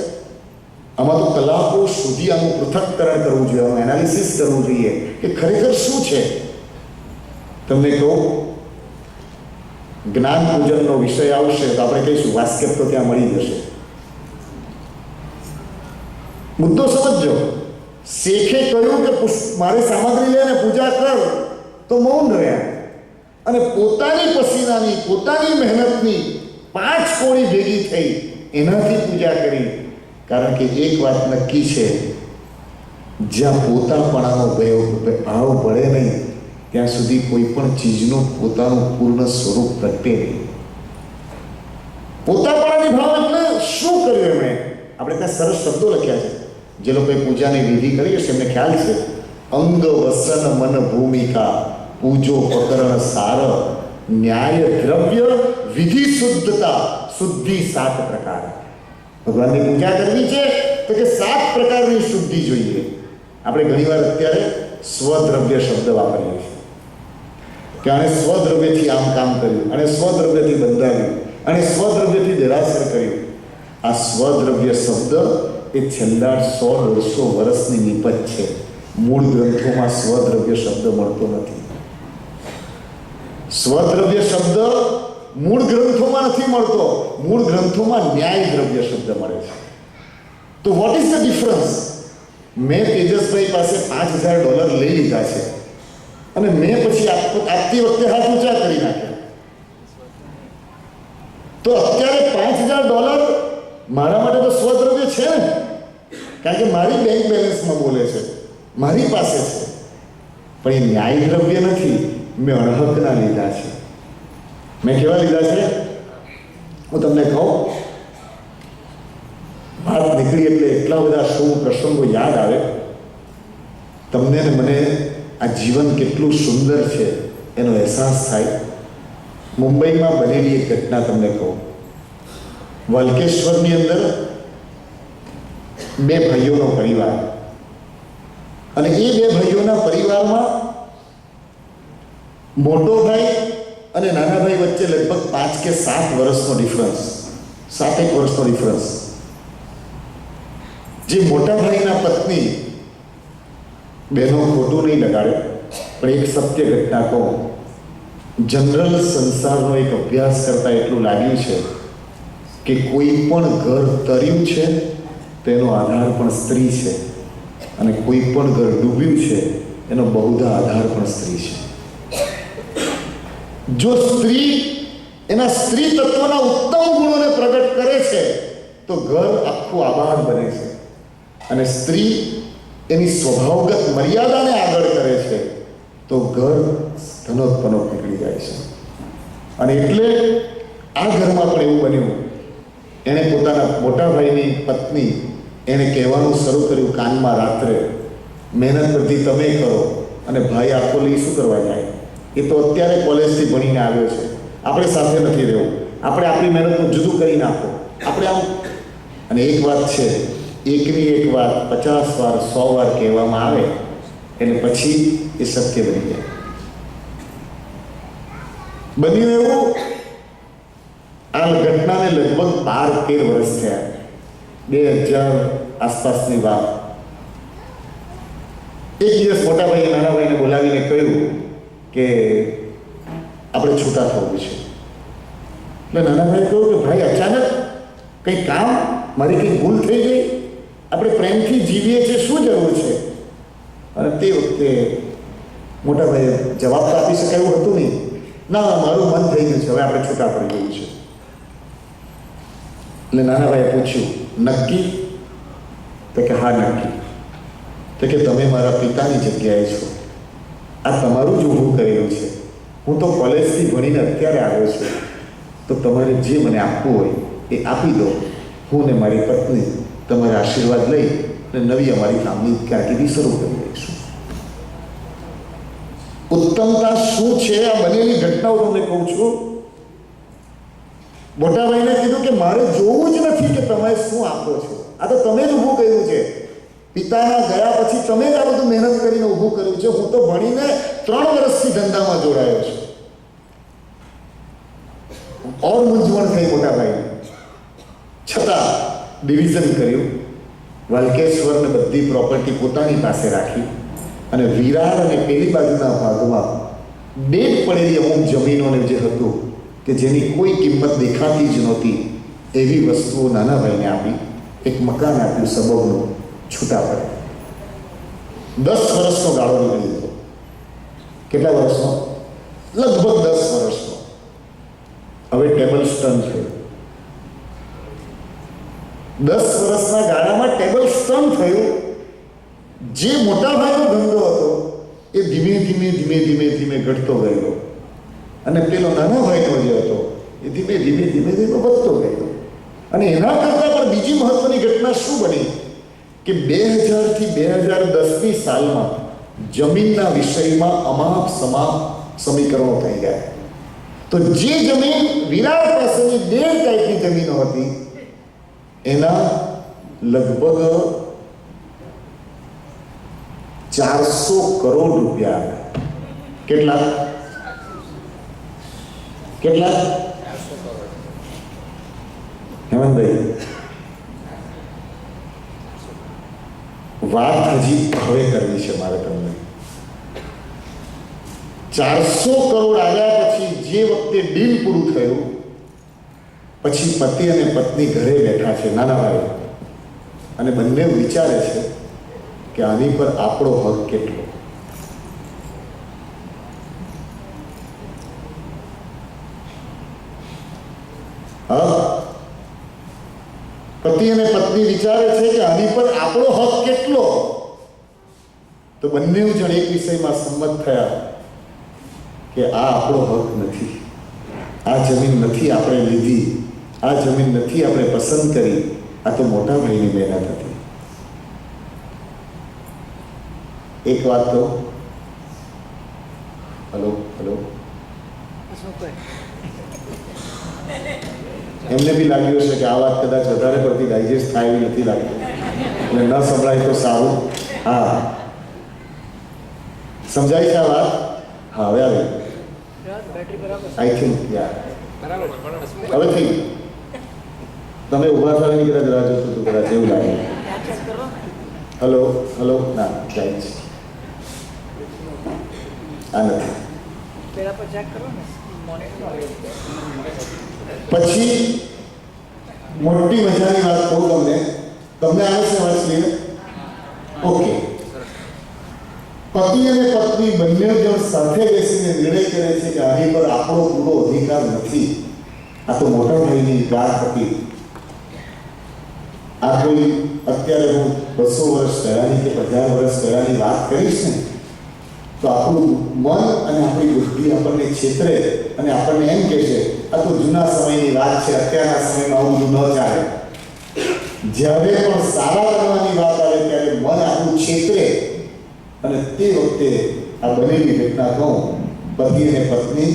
[SPEAKER 2] આમાં તો કલાકો સુધી આનું પૃથક્કરણ કરવું જોઈએ, આનું એનાલિસિસ કરવું જોઈએ કે ખરેખર શું છે. તમને કહું, જ્ઞાન પૂજનનો વિષય આવશે તો આપણે કહીશું વાસ્કેપ તો ત્યાં મળી જશે. મુદ્દો સમજો. શેખે કહ્યું કે મારે સામગ્રી લે અને પૂજા કર, તો મૌન રહ્યા અને પોતાની પસીનાની, પોતાની મહેનતની 5 કોડી ભેગી થઈ, એનાથી પૂજા કરી. કારણ કે એક વાત નક્કી છે, જ્યાં પોતાપણાનો ભાવ ભળે નહીં ત્યાં સુધી કોઈ પણ ચીજનું પોતાનું પૂર્ણ સ્વરૂપ પ્રગટે નહીં. પોતાપણાની ભાવ એટલે શું કર્યું એમણે? આપણે ત્યાં સરસ શબ્દો લખ્યા છે. જે લોકોએ પૂજાની વિધિ કરી હશે એમને ખ્યાલ છે. અંગ વસન મન ભૂમિકા પૂજો પ્રકરણ સાર ન્યાય દ્રવ્ય વિધિ શુદ્ધતા શુદ્ધિ 7 પ્રકાર. ભગવાનની પૂજા કરવી છે તો કે 7 પ્રકારની શુદ્ધિ જોઈએ. આપણે ઘણીવાર અત્યારે સ્વદ્રવ્ય શબ્દ વાપરીએ છીએ કે આણે સ્વદ્રવ્યથી આમ કામ કર્યું, અને સ્વદ્રવ્યથી બંધાવ્યું, અને સ્વદ્રવ્યથી દેરાસર કર્યું. આ સ્વદ્રવ્ય શબ્દ એ છેલ્લા 100-150 વર્ષની નિપજ છે. મૂળ ગ્રંથોમાં સ્વદ્રવ્ય શબ્દ મળતો નથી. સ્વદ્રવ્ય શબ્દ મૂળ ગ્રંથોમાં નથી મળતો. મૂળ ગ્રંથોમાં ન્યાય દ્રવ્ય શબ્દ મળે છે. તો વોટ ઇઝ ધ ડિફરન્સ? મેં તેજસભાઈ પાસે $5,000 લઈ લીધા છે અને મેં પછી આપતી વખતે હાથ ઊંચા કરી નાખ્યા. તો અત્યારે $5,000 મારા માટે તો સ્વદ્રવ્ય છે ને, કારણ કે મારી બેંક બેલેન્સમાં બોલે છે, મારી પાસે છે. પણ એ ન્યાય દ્રવ્ય નથી, મેં અણહકના લીધા છે. મેં કેવા લીધા છે? હું તમને કહું, વાત નીકળી એટલે એટલા બધા શું પ્રસંગો યાદ આવે. તમને ને મને આ જીવન કેટલું સુંદર છે એનો અહેસાસ થાય. મુંબઈમાં બનેલી એક ઘટના તમને કહું. વાલકેશ્વરની અંદર 2 ભાઈઓનો પરિવાર, અને એ 2 ભાઈઓના પરિવારમાં મોટો ભાઈ અને નાના ભાઈ વચ્ચે લગભગ 5 કે 7 વર્ષનો ડિફરન્સ, 7 વર્ષનો ડિફરન્સ. જે મોટા ભાઈના પત્ની, બહેનો ખોટું નહીં લગાડે પણ એક સત્ય ઘટના કહું, જનરલ સંસારનો એક અભ્યાસ કરતા એટલું લાગ્યું છે કે કોઈ પણ ઘર તર્યું છે તેનો આધાર પણ સ્ત્રી છે, અને કોઈ પણ ઘર ડૂબ્યું છે એનો બહુધા આધાર પણ સ્ત્રી છે. જો સ્ત્રી એના સ્ત્રી તત્વના ઉત્તમ ગુણોને પ્રગટ કરે છે તો ઘર આખું આબાદ બને છે, અને સ્ત્રી એની સ્વભાવગત મર્યાદાને આગળ કરે છે તો ઘર ધનોત્પનોત નીકળી જાય છે. અને એટલે આ ઘરમાં પણ એવું બન્યું. એણે પોતાના મોટા ભાઈની પત્ની એણે કહેવાનું શરૂ કર્યું કાનમાં રાત્રે, મહેનત બધી તમે કરો, અને ભાઈ આખો લઈ શું કરવા જાય? એ તો અત્યારે કોલેજથી ભણીને આવ્યો છે, આપણે સાથે નથી રહેવું, આપણે આપણી મહેનતનું જુદું કરી નાખો, આપણે આમ. અને એક વાત છે, એકની એક વાત 50 વાર 100 વાર કહેવામાં આવે એટલે પછી એ સત્ય બની જાય. બન્યું એવું, આ ઘટનાને લગભગ 12-13 વર્ષ થયા, 2000 આસપાસની વાત. એક દિવસ મોટા ભાઈએ નાના ભાઈને બોલાવીને કહ્યું કે આપણે છૂટા થવું છે. એટલે નાના ભાઈએ કહ્યું કે ભાઈ અચાનક કંઈ કામ, મારી કંઈ ભૂલ થઈ ગઈ, આપણે પ્રેમથી જીવીએ છીએ, શું જરૂર છે? અને તે વખતે મોટા ભાઈએ જવાબ તો આપી શકાય એવું હતું નહીં. ના, મારું મન થઈ ગયું છે, હવે આપણે છૂટા પડી ગયું છે. એટલે નાના ભાઈએ પૂછ્યું, નક્કી? તો કે હા નક્કી. તો કે તમે મારા પિતાની જગ્યાએ છો, આ તમારું જ ઊભું કરેલું છે, હું તો કોલેજથી ભણીને અત્યારે આવ્યો છું, તો તમારે જે મને આપવું હોય એ આપી દો. હું ને મારી પત્ની તમારા આશીર્વાદ લઈ અને નવી અમારી કામની કારકિર્દી શરૂ કરી દઈશું. ઉત્તમતા શું છે આ બનેલી ઘટનાઓ તમને કહું છું. મોટા ભાઈને કીધું કે મારે જોવું જ નથી કે તમે શું આપો છો, આ તો તમે જ ઊભું કર્યું છે. પિતાના ગયા પછી તમે જ આ બધું મહેનત કરીને ઊભું કર્યું છે. હું તો ભણીને 3 વર્ષથી ધંધામાં જોડાયો છું. ઓર મૂંઝવણ થઈ મોટા ભાઈને. છતાં ડિવિઝન કર્યું. વાલકેશ્વરને બધી પ્રોપર્ટી પોતાની પાસે રાખી અને વિરાર અને પેલી બાજુના ભાગમાં ડેટ પડેલી અમુક જમીનોને જે હતું કે જેની કોઈ કિંમત દેખાતી જ નહોતી એવી વસ્તુઓ નાના ભાઈને આપી. એક મકાન આપ્યું સબબનું, છૂટા પડે. 10 વર્ષનો ગાળો નીકળી ગયો. કેટલા વર્ષનો? લગભગ 10 વર્ષનો. હવે ટેબલ સ્ટન થયું. 10 વર્ષના ગાળામાં ટેબલ સ્ટન થયું. જે મોટા ભાઈનો ધંધો હતો એ ધીમે ધીમે ધીમે ધીમે ધીમે ઘટતો ગયો, અને પેલો નાનો ભાઈનો જે હતો એ ધીમે ધીમે ધીમે ધીમે વધતો ગયો. અને એના કરતાં પણ બીજી મહત્વની ઘટના શું બની કે 2000 થી 2010ની સાલમાં જમીનના વિષયમાં અમાપ સમાપ સમીકરણો થઈ ગયા. તો જે જમીન વિરાર પાસેની 1.5 ટાઈપની જમીનો હતી એના લગભગ 400 કરોડ રૂપિયા. કેટલા? હેમંતભાઈ, વાત હજી હવે કરવી છે મારે તમને. 400 કરોડ આવ્યા પછી જે વખતે ડીલ પૂરું થયું પછી પતિ અને પત્ની ઘરે બેઠા છે, નાના ભાઈ, અને બંને વિચારે છે કે આની પર આપણો હક કેટલો. પતિ અને પત્ની વિચારે છે કે આની પર આપણો હક કેટલો. તો બંને જણ એક વિષયમાં સંમત થયા કે આ આપણો હક નથી, આ જમીન નથી આપણે લીધી, આ જમીન નથી આપણે પસંદ કરી, આ તો મોટા ભાઈની મહેનત હતી. એક વાત તો હલો હલો એમને બી લાગ્યું છે કે આ વાત કદાચ વધારે પડતી ડાયજેસ્ટ થાય એવી નથી લાગતી, એટલે ન સંભળાય તો સારું. હા, સમજાય છે આ વાત? હા, હવે આવે. આઈ થિંક હવે થઈ. તમે ઊભા થવાની કદાચ રાહ જોતું હતું, કદાચ એવું લાગે. હલો હલો, ના જાય છે, આ નથી. પછી મોટી મજાની વાત કહું તમને. તમને આવે છે વાત ક્લિયર? ઓકે. પતિ અને પત્ની બંને જણ સાથે બેસીને નિર્ણય કરે છે કે આની પર આપણો પૂરો અધિકાર નથી, આ તો મોટા ભાઈની વાત હતી. આ કોઈ અત્યારે હું 200 વર્ષ પહેલાની કે 50 વર્ષ પહેલાની વાત કરીશ ને તો આપણું મન અને આપણી બુદ્ધિ આપણને છેતરે અને આપણને એમ કહે છે આ તો જૂના સમયની વાત છે, અત્યારના સમયમાં આવું બધું ન ચાલે. જ્યારે પણ સારા કરવાની વાત આવે ત્યારે મન આપણું છેતરે. અને તે વખતે આ બનેલી ઘટના કહું, પતિ અને પત્ની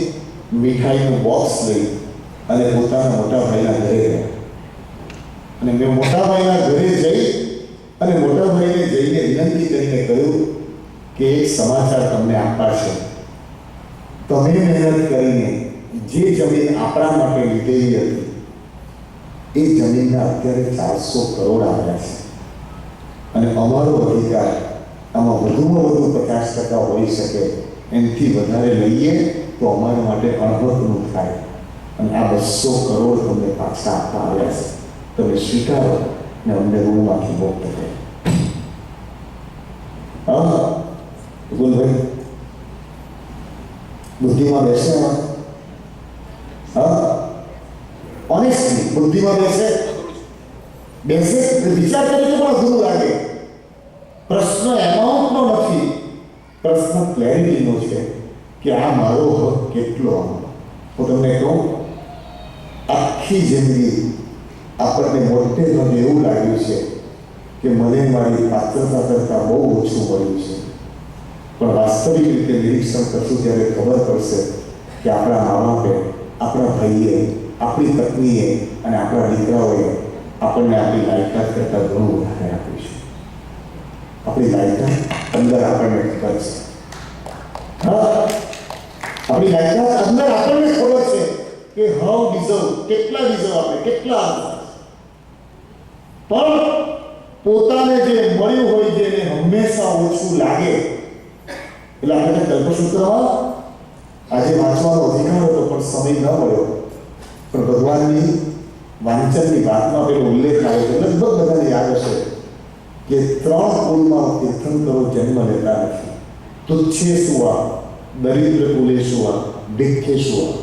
[SPEAKER 2] મીઠાઈનું બોક્સ લઈ અને પોતાના મોટા ભાઈના ઘરે ગયા. અને મેં મોટા ભાઈના ઘરે જઈ અને મોટા ભાઈને જઈને વિનંતી કરીને કહ્યું કે એક સમાચાર તમને આપવા છે. તમે મહેનત કરીને જે જમીન આપણા માટે લીધેલી હતી એ જમીનના અત્યારે 400 કરોડ આવ્યા છે અને અમારો અધિકાર આમાં વધુમાં વધુ 50% હોઈ શકે, એનાથી વધારે લઈએ તો અમારા માટે અણહકનું થાય અને આ 200 કરોડ તમને પાછા આપવા આવ્યા છે, તમે સ્વીકારો ને અમને રૂમમાંથી મુક્ત કરો. હા ગુલભાઈ, બુદ્ધિમાં બેસે? હા, ઓનેસ્ટલી બુદ્ધિમાં બેસે? વિચાર કરીએ તો પણ અઘરું લાગે. પ્રશ્ન એમાઉન્ટનો નથી, પ્રશ્ન ક્લેરિટીનો છે કે આ મારો હક કેટલો. હું તમને કહું, આખી જિંદગી આપણને મોટે ભાગે એવું લાગ્યું છે કે મને મારી પાત્રતા કરતાં બહુ ઓછું મળ્યું છે, પણ વાસ્તવિક રીતે નિરીક્ષણ કરશું ત્યારે ખબર પડશે કે આપણા મા બાપે, આપણા ભાઈએ, આપણી પત્નીએ અને આપણા દીકરાઓએ આપણને આપણી લાયકાત કરતાં ઘણું વધારે આપ્યું છે. આપણી લાયકાત અંદર આપણને ખબર છે. હા, આપણી લાયકાત અંદર આપણને ખબર છે કે હાઉ ડિઝર્વ, કેટલા ડિઝર્વ આપણે, કેટલા આપવા. પણ પોતાને જે મળ્યું હોય જેને હંમેશા ઓછું લાગે એટલે આપણે કલ્પસૂત્રમાં આજે વાંચવાનો અધિકાર હતો પણ સમય ન મળ્યો. પણ ભગવાનની વાંચનની વાતમાં પેલો ઉલ્લેખ આવે છે, લગભગ બધાને યાદ હશે કે 3 કુળમાં તીર્થંકરો જન્મ લેતા નથી. તુચ્છે સુવા, દરિદ્ર કુલે સુવા, ભિક્ષે સુવા.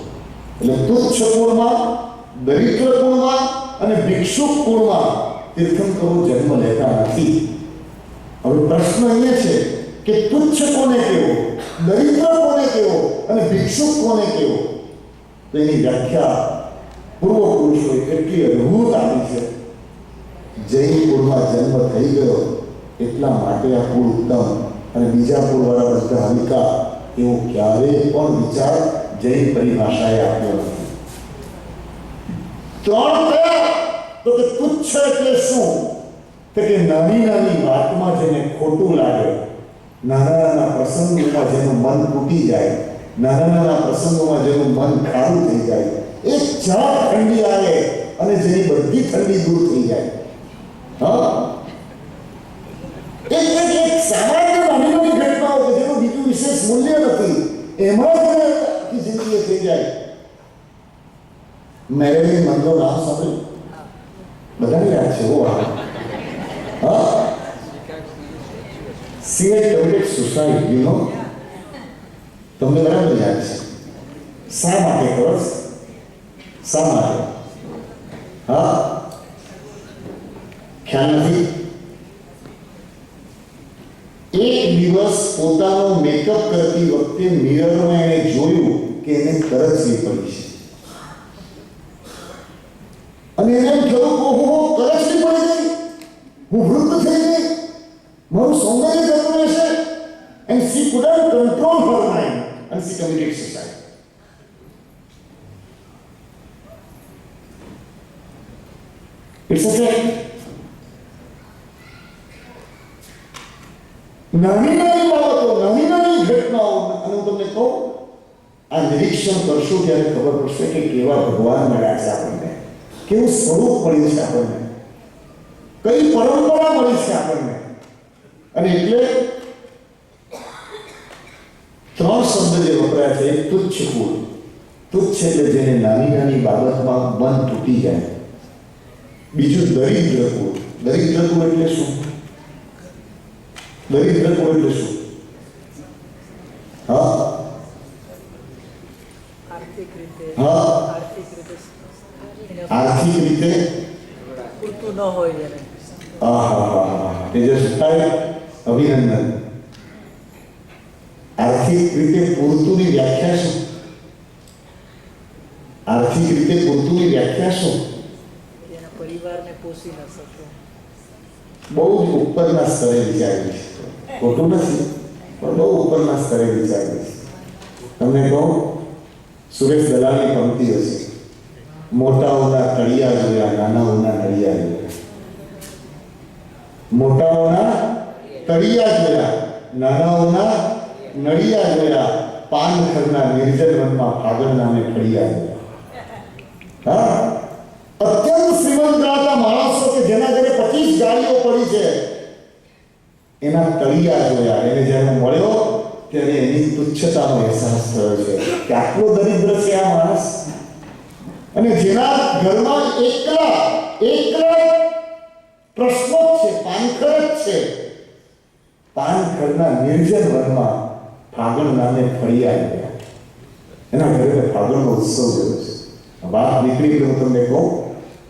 [SPEAKER 2] એટલે તુચ્છ કુળમાં, દરિદ્ર કુળમાં અને ભિક્ષુક કુળમાં તીર્થંકરો જન્મ લેતા નથી. હવે પ્રશ્ન અહીંયા છે કે તુચ્છ કોને કેવો, દરિદ્ર કોને કેવો અને ભિક્ષુક કોને કેવો? તો એની વ્યાખ્યા પૂર્વ પુરુષોએ એટલી અદ્ભુત આપી છે. જૈન કુળમાં જન્મ થઈ ગયો એટલા માટે આ કુળ ઉત્તમ અને બીજા કુળવાળા બધા હલકા, એવો ક્યારેય પણ વિચાર જૈન પરિભાષાએ આપ્યો નથી. 3 તો કે તુચ્છ એટલે શું? તો કે નાની નાની વાતમાં જેને ખોટું લાગે, નાના નાના પ્રસંગોમાં જેનું મન તૂટી જાય, નાના નાના પ્રસંગોમાં જેનું મન ખારું થઈ જાય, એક ઝાપ ઠંડી આવે અને જેની બધી ઠંડી દૂર થઈ જાય. હા, એક સામાન્ય નાની નાની ઘટનાઓ કે જેનું બીજું વિશેષ મૂલ્ય નથી, એમાં જ આખી જિંદગી થઈ જાય. મેરેલિન મનરો નામ સાંભળ્યું? બધાને યાદ છે. હા, she had committed suicide, you know. તમને બરાબર યાદ છે. શા માટે ખબર છે? શા માટે? હા, ખ્યાલ નથી. એક દિવસ પોતાનો મેકઅપ કરતી વખતે મિરરમાં એને જોયું કે એને કરચલી પડી છે. અને એને એમ થયું કે હું કરચલી પડી ગઈ, હું વૃદ્ધ થઈ ગઈ, મારું સૌંદર્ય જતું રહેશે. And she couldn't control her mind and she committed suicide. It's a fact. નાની નાની બાબતો, નાની નાની ઘટનાઓ, અને હું તમને કહું, આ નિરીક્ષણ કરશું ત્યારે ખબર પડશે કે કેવા ભગવાન મળ્યા છે આપણને, કેવું સ્વરૂપ મળ્યું છે આપણને, કઈ પરંપરા મળી છે આપણને. અને એટલે ત્રણ શબ્દ જે વપરાય છે, એક તુચ્છ કુળ. તુચ્છ એટલે જેને નાની નાની બાબતમાં મન તૂટી જાય. બીજું દરિદ્ર કુળ. દરિદ્ર કુળ એટલે શું? દરિદ્ર કુળ એટલે શું? હા, હા, આર્થિક રીતે પૂરતું ન હોય. તેજસભાઈ, અભિનંદન. આર્થિક રીતે પૂરતુંની વ્યાખ્યા શું? આર્થિક રીતે પૂરતુંની વ્યાખ્યા શું? પરિવારને પોષી ન શકો. બહુ જ ઉપરના સ્તરે વિચાર્યું છે. ખોટું નથી, પણ બહુ ઉપરના સ્તરે વિચાર્યું છે. તમને કહું, સુરેશ દલાલની પંક્તિઓ છે. મોટાઓના તળિયા જોયા, નાનાઓના નળિયા જોયા. મોટાઓના તળિયા જોયા, નાનાઓના નળિયા જોયા. પાનખરના નિર્જન વનમાં ફાગણ નામે ફળિયા જોયા. હા, અત્યંત શ્રીમંત ગણાતા માણસો કે જેના ઘરે 25 ગાડીઓ પડી છે, એના તળિયા જોયા. એને જ્યારે મળ્યો ત્યારે એની તુચ્છતાનો અહેસાસ થયો છે કે આટલો દરિદ્ર છે આ માણસ. અને જેના ઘરમાં એકલા પ્રશ્નો છે, પાનખર જ છે. પાનખરના નિર્જન વનમાં ફાગણ નામે ફળિયા ગયા. એના ઘરે ફાગણનો ઉત્સવ જોયો છે. વાત નીકળી હું તમને કહું,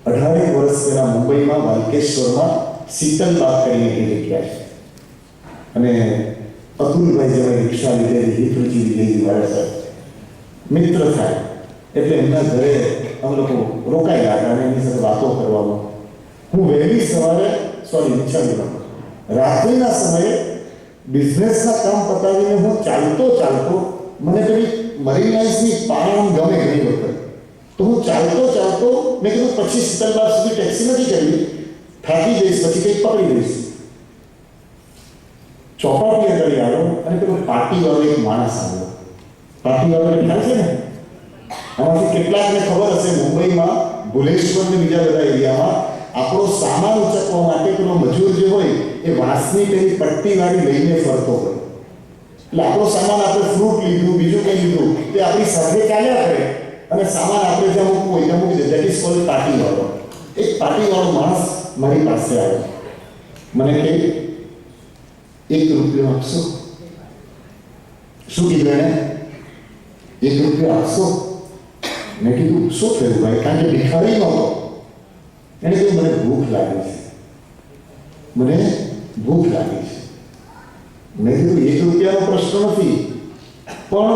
[SPEAKER 2] 18 વર્ષ પહેલા મુંબઈમાં વાલકેશ્વરમાં શીતલબાગ કરીને એક જગ્યા છે. અને અતુલભાઈ જેવા રિક્ષા લીધેલી, હિતરુચિ લીધેલી મારા સાથે મિત્ર થાય એટલે એમના ઘરે અમે લોકો રોકાયેલા હતા અને એની સાથે વાતો કરવામાં. હું વહેલી સવારે રાત્રિના સમયે બિઝનેસના કામ પતાવીને હું ચાલતો મને પેલી મરીન લાઇન્સની પાળામ ગમે ઘણી વખત, તો હું ચાલતો મેં કીધું પછી શીતલબાગ સુધી ટેક્સી નથી કરવી, થાકી જઈશ, પછી કંઈક પકડી દઈશ. ચોપાટી આગળ આવ્યો અને પેલો પાટીવાળો એક માણસ આવ્યો. પાટીવાળો ખ્યાલ છે ને? આમાંથી કેટલાકને ખબર હશે, મુંબઈમાં ભુલેશ્વર ને બીજા બધા એરિયામાં આપણો સામાન ઉચકવા માટે પેલો મજૂર જે હોય એ વાંસની પેલી પટ્ટીવાળી લઈને ફરતો હોય. એટલે આપણો સામાન, આપણે ફ્રૂટ લીધું, બીજું કંઈ લીધું, તે આપણી સાથે ચાલ્યા કરે અને સામાન આપણે જ્યાં મૂકવું હોય ત્યાં મૂકી દે. દેટ ઇઝ કોલ્ડ પાટીવાળો. એક પાટીવાળો માણસ મારી પાસે આવ્યો. મને કહે, 1 રૂપિયો આપશો? શું કીધું એને? 1 રૂપિયો આપશો? મેં કીધું શું થયું ભાઈ? કારણ કે ભિખારી નહોતો. એને કહ્યું, મને ભૂખ લાગી છે. મેં કીધું 1 રૂપિયાનો પ્રશ્ન નથી, પણ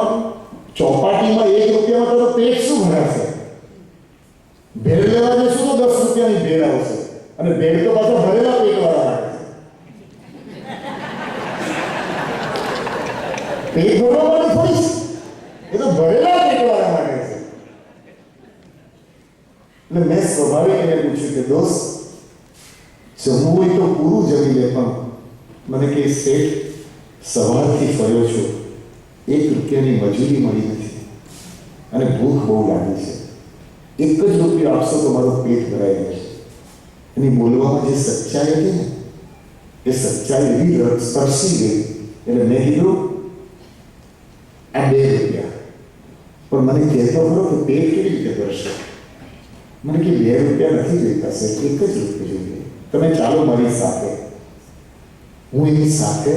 [SPEAKER 2] ચોપાટીમાં 1 રૂપિયામાં તારો પેટ શું ભરાશે? ભેળ લેવા જશું તો 10 રૂપિયાની ભેળ આવશે, અને ભેળ તો પાછા ભરેલા પેટવાળા લાગે છે. પેટ ભરવા માટે થોડી, એ તો ભરેલા પેટવાળા માટે છે. એટલે મેં સ્વાભાવિક એને પૂછ્યું કે દોસ્ત, જમવું હોય તો પૂરું જમી લે, પણ મને કે શેઠ, સવારથી ફર્યો છું, 1 રૂપિયાની મજૂરી મળી નથી અને ભૂખ બહુ લાગી છે. 1 જ રૂપિયો આપશો તો મારું પેટ ભરાઈ જશે. એની બોલવામાં જે સચ્ચાઈ હતી ને, એ સચ્ચાઈ એવી સ્પર્શી ગઈ. એટલે મેં કીધું, આ 2 રૂપિયા. પણ મને કહેતો ખરો કે પેટ કેવી રીતે ભરશો? મને કે 2 રૂપિયા નથી જોઈતા સાહેબ, 1 જ રૂપિયા જોઈએ. તમે ચાલો મારી સાથે. હું એની સાથે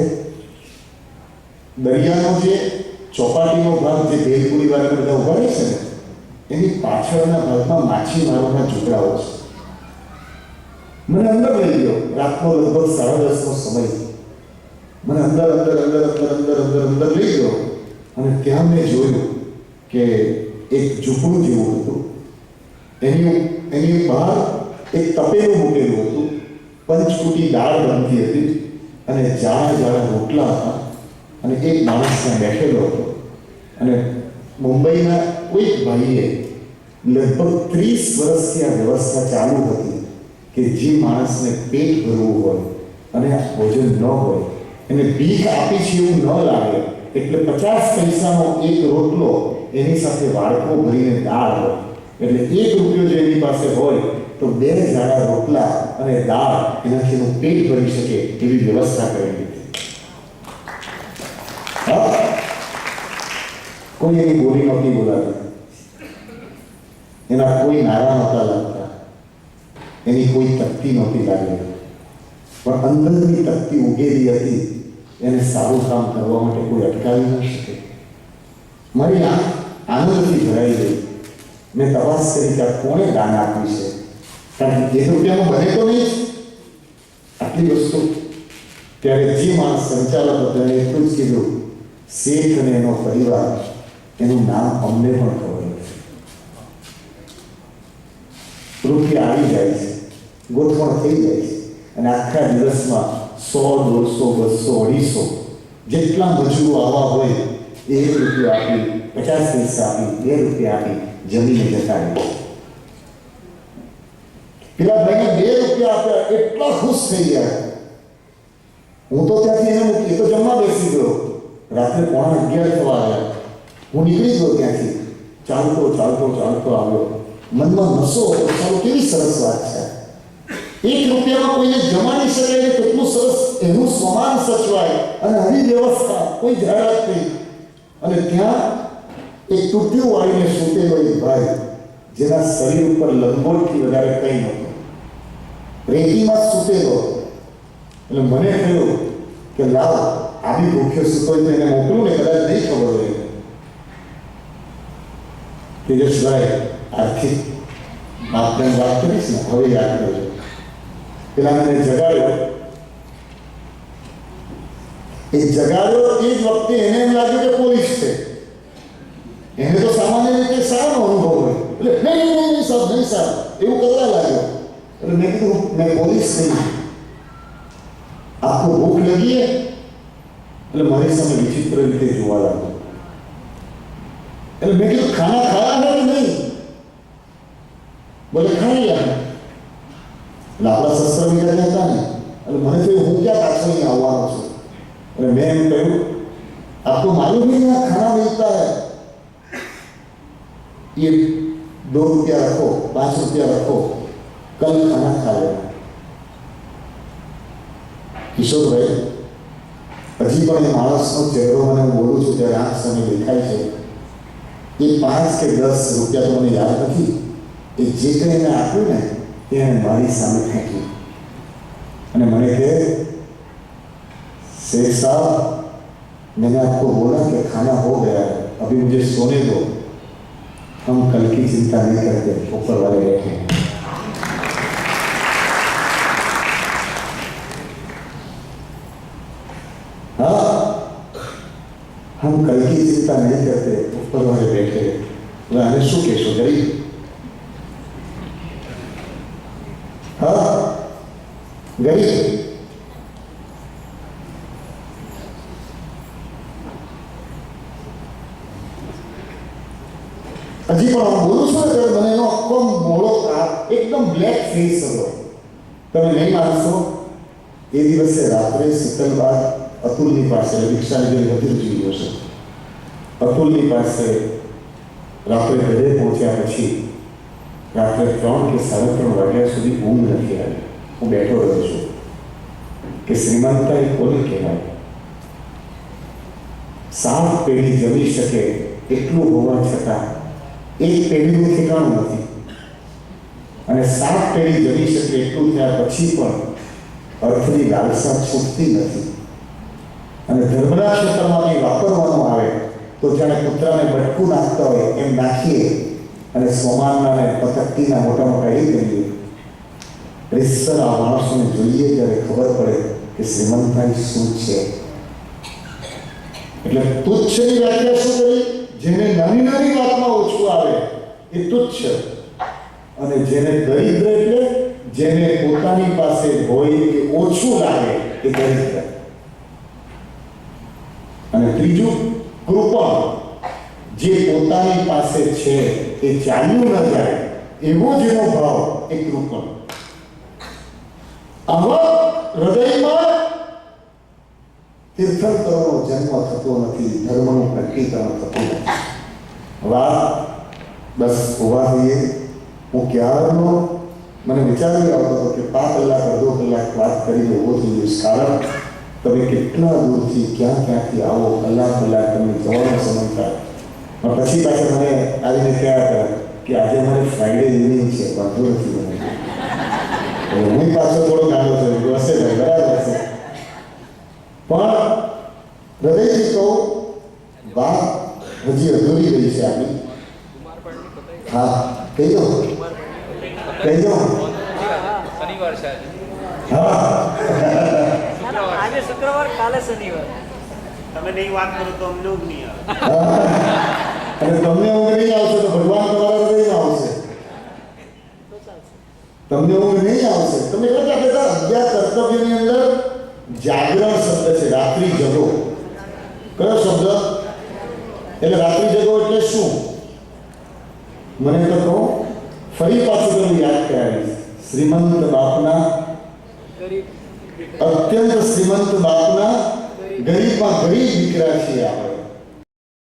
[SPEAKER 2] દરિયાનો જે ચોપાટીનો ભાગ, જે ભેલપુરી વાળા બધા ઉભા રહે છે ને, એની પાછળના ભાગમાં માછીમારોના ઝૂંપડાઓ છે. મને અંદર લઈ ગયો. રાતનો લગભગ 10:30નો સમય. મને અંદર લઈ ગયો અને ત્યાં મેં જોયું કે એક ઝૂંપડું જેવું હતું. એની બહાર એક તપેલું મૂકેલું હતું. પંચકૂટી દાળ બનતી હતી અને જાડા રોટલા હતા અને એક માણસ ત્યાં બેઠેલો હતો. અને મુંબઈના કોઈક ભાઈએ લગભગ 30 વર્ષથી આ વ્યવસ્થા ચાલુ હતી કે જે માણસને પેટ ભરવું હોય અને આ ભોજન ન હોય, એને ભીખ આપી છે એવું ન લાગે, એટલે 50 પૈસાનો એક રોટલો, એની સાથે વાડકો ભરીને દાળ હોય. એટલે 1 રૂપિયો જો એની પાસે હોય તો 2 જાડા રોટલા અને દાળ, એનાથી એનું પેટ ભરી શકે એવી વ્યવસ્થા કરેલી હતી. કોઈ એની બોલી નહોતી બોલાતી, એના કોઈ નારા નહોતા લાગતા, એની કોઈ તકતી નહોતી લાગેલી, પણ અંદરની તકતી ઉગેલી હતી. એને સારું કામ કરવા માટે કોઈ અટકાવી ન શકે. મારી આંખ આનંદથી ભરાઈ ગઈ. મેં તપાસ કરી કે કોણે દાન આપ્યું છે, કારણ કે 2 રૂપિયામાં બને તો નહીં આટલી વસ્તુ. ત્યારે જે માણસ સંચાલક હતો એને એટલું જ કીધું, શેઠ અને એનો પરિવાર, એનું નામ અમને પણ ખબર નથી. રૂપિયા આવી જાય છે, ગોઠવણ થઈ જાય છે અને આખા દિવસમાં 100, 150, 200, 250 જેટલા મજૂરો આવા હોય, 1 રૂપિયો આપી, 50 પૈસા આપી, 2 રૂપિયા આપી જમીને જતા રહે. પેલા ભાઈને 2 રૂપિયા આપ્યા, એટલા ખુશ થઈ ગયા. હું તો ત્યાંથી એને મૂકી તો જમવા બેસી ગયો. રાત્રે 11:15 થવા આવ્યા. હું નીકળી ગયો ત્યાંથી. ચાલતો આવ્યો. મનમાં નશો હતો, ચાલો કેવી સરસ વાત છે. 1 રૂપિયામાં કોઈને જમાડી શકે ને કેટલું સરસ એનું સ્વમાન સચવાય અને આવી વ્યવસ્થા, કોઈ જાહેરાત નહીં. અને ત્યાં એક તૂટ્યું વાળીને સૂતેલો એક ભાઈ, જેના શરીર ઉપર લંગોટથી વધારે કંઈ નહોતું, રેતીમાં સૂતેલો. એટલે મને થયું કે લાવ, આવી ભૂખ્યો સૂતો હોય તો એને મોકલું ને, કદાચ નહીં ખબર હોય. તેજસભાઈ આર્થિક માપદંડ વાત કરીશ ને, હવે યાદ કરજો. પેલા મને જગાડ્યો. એ જગાડ્યો એ જ વખતે એને એમ લાગ્યું કે પોલીસ છે. એને તો સામાન્ય રીતે સારો અનુભવ હોય, એટલે નહીં સાહેબ એવું કરવા લાગ્યો. એટલે મેં કીધું, મેં પોલીસ નહીં, આપકો ભૂખ લગી હે? એટલે મારી સામે વિચિત્ર રીતે જોવા લાગ્યો. એટલે મેં કીધું, ખાના ખાયા है कि नहीं? बोले खाई लिया. એટલે આપણા શસ્ત્ર વિચાર હતા ને, એટલે મને થયું હું ક્યાં પાછો અહીં આવવાનો છું. એટલે મેં એમ કહ્યું, આપકો मालूम है यहाँ खाना मिलता है, ये 2 रुपया रखो, 5 रुपया रखो, कल खाना खा लेना. કિશોરભાઈ, હજી પણ એ માણસનો ચહેરો મને હું બોલું છું ત્યારે આંખ સામે દેખાય છે. એ 5 કે 10 રૂપિયા તો મને યાદ નથી. એ જે કંઈ એને આપ્યું ને તે એને મારી સામે ફેંક્યું અને મને કહે, सेठ साहब, मैंने आपको बोला कि खाना हो गया है, अभी मुझे सोने दो, हम कल की चिंता नहीं करते, ऊपर वाले बैठे हैं. हाँ, हम कल की चिंता नहीं करते, ऊपर वाले बैठे हैं. आने शू कहो गरीब? हाँ, गरीब. હજી પણ હું બોલું છું ને ત્યારે મને એનો આખો મોડો એકદમ બ્લેક ફેસ હતો. તમે નહીં માનશો, એ દિવસે રાત્રે શીતલબાદ અતુલની પાસે, રિક્ષા લીધેલી હતી જોઈ હશે, અતુલની પાસે રાત્રે ઘરે પહોંચ્યા પછી રાત્રે 3 કે 3:30 વાગ્યા સુધી ઊંઘ નથી આવી. હું બેઠો રહ્યો છું કે શ્રીમંતતા એ કોને કહેવાય? સાત પેઢી જમી શકે એટલું હોવા છતાં એક પેઢીનું ઠેકાણું નથી, અને સાત પેઢી જમી શકે એટલું થયા પછી પણ અર્થની લાલસા છૂટતી નથી. અને ધર્મના ક્ષેત્રમાંથી વાપરવાનું આવે તો જાણે કૂતરાને બટકું નાખતા હોય એમ નાખીએ અને સ્વમાનના અને પતકતીના મોટા મોટા એ કરીએ. રીતસર આ માણસોને જોઈએ ત્યારે ખબર પડે કે શ્રીમંતાઈ શું છે. એટલે તુચ્છની વ્યાખ્યા શું કરી? જેને નાની નાની વાતમાં ઓછું આવે એ તુચ્છ, અને જેને દરિદ્ર એટલે જેને પોતાની પાસે હોય એ ઓછું લાગે એ દરિદ્ર. અને ત્રીજું કૃપણ, જે પોતાની પાસે છે એ ચાલ્યું ન જાય એવો જેનો ભાવ એ કૃપણ. આવા હૃદયમાં તીર્થંકરોનો જન્મ થતો નથી, ધર્મનું પ્રકટીકરણ થતું નથી. વાત બસ ઉભા થઈએ. હું ક્યારનો મને વિચારી આવતો હતો કે 5 કલાક અડધો કલાક વાત કરીને ઉભો થઈ જઈશ, કારણ તમે કેટલા દૂરથી ક્યાંથી આવો, કલાક તમને જવાનો સમય થાય. પણ પછી પાછા મને આવીને કહેવા હતા કે આજે મારે ફ્રાઈડે ઇવનિંગ છે, વાંધો નથી મને. હું પાછો થોડો નાનો થયો હશે ને, બરાબર હશે. પણ હૃદયથી કહું, વાત હજી અધૂરી રહી છે આપણી. હા, કહી દો
[SPEAKER 1] શનિવાર છે.
[SPEAKER 2] હા,
[SPEAKER 1] આજે શુક્રવાર, કાલે શનિવાર.
[SPEAKER 3] તમે નહીં વાત કરો તો અમને ઊંઘ નહીં આવે.
[SPEAKER 2] અને તમને ઊંઘ નહીં આવશે તો ભગવાન તમારા હૃદયમાં આવશે. તમને ઊંઘ નહીં આવશે. તમે કહેતા કહેતા 11 કર્તવ્યની અંદર જાગરણ શબ્દ છે, રાત્રિ જગો. કયો શબ્દ? એટલે રાત્રિ જગો એટલે શું? મને તો કહો, ફરી પાછું તમે યાદ કરાવીશ. શ્રીમંત બાપના, અત્યંત શ્રીમંત બાપના ગરીબમાં ગરીબ દીકરા છીએ આપણે.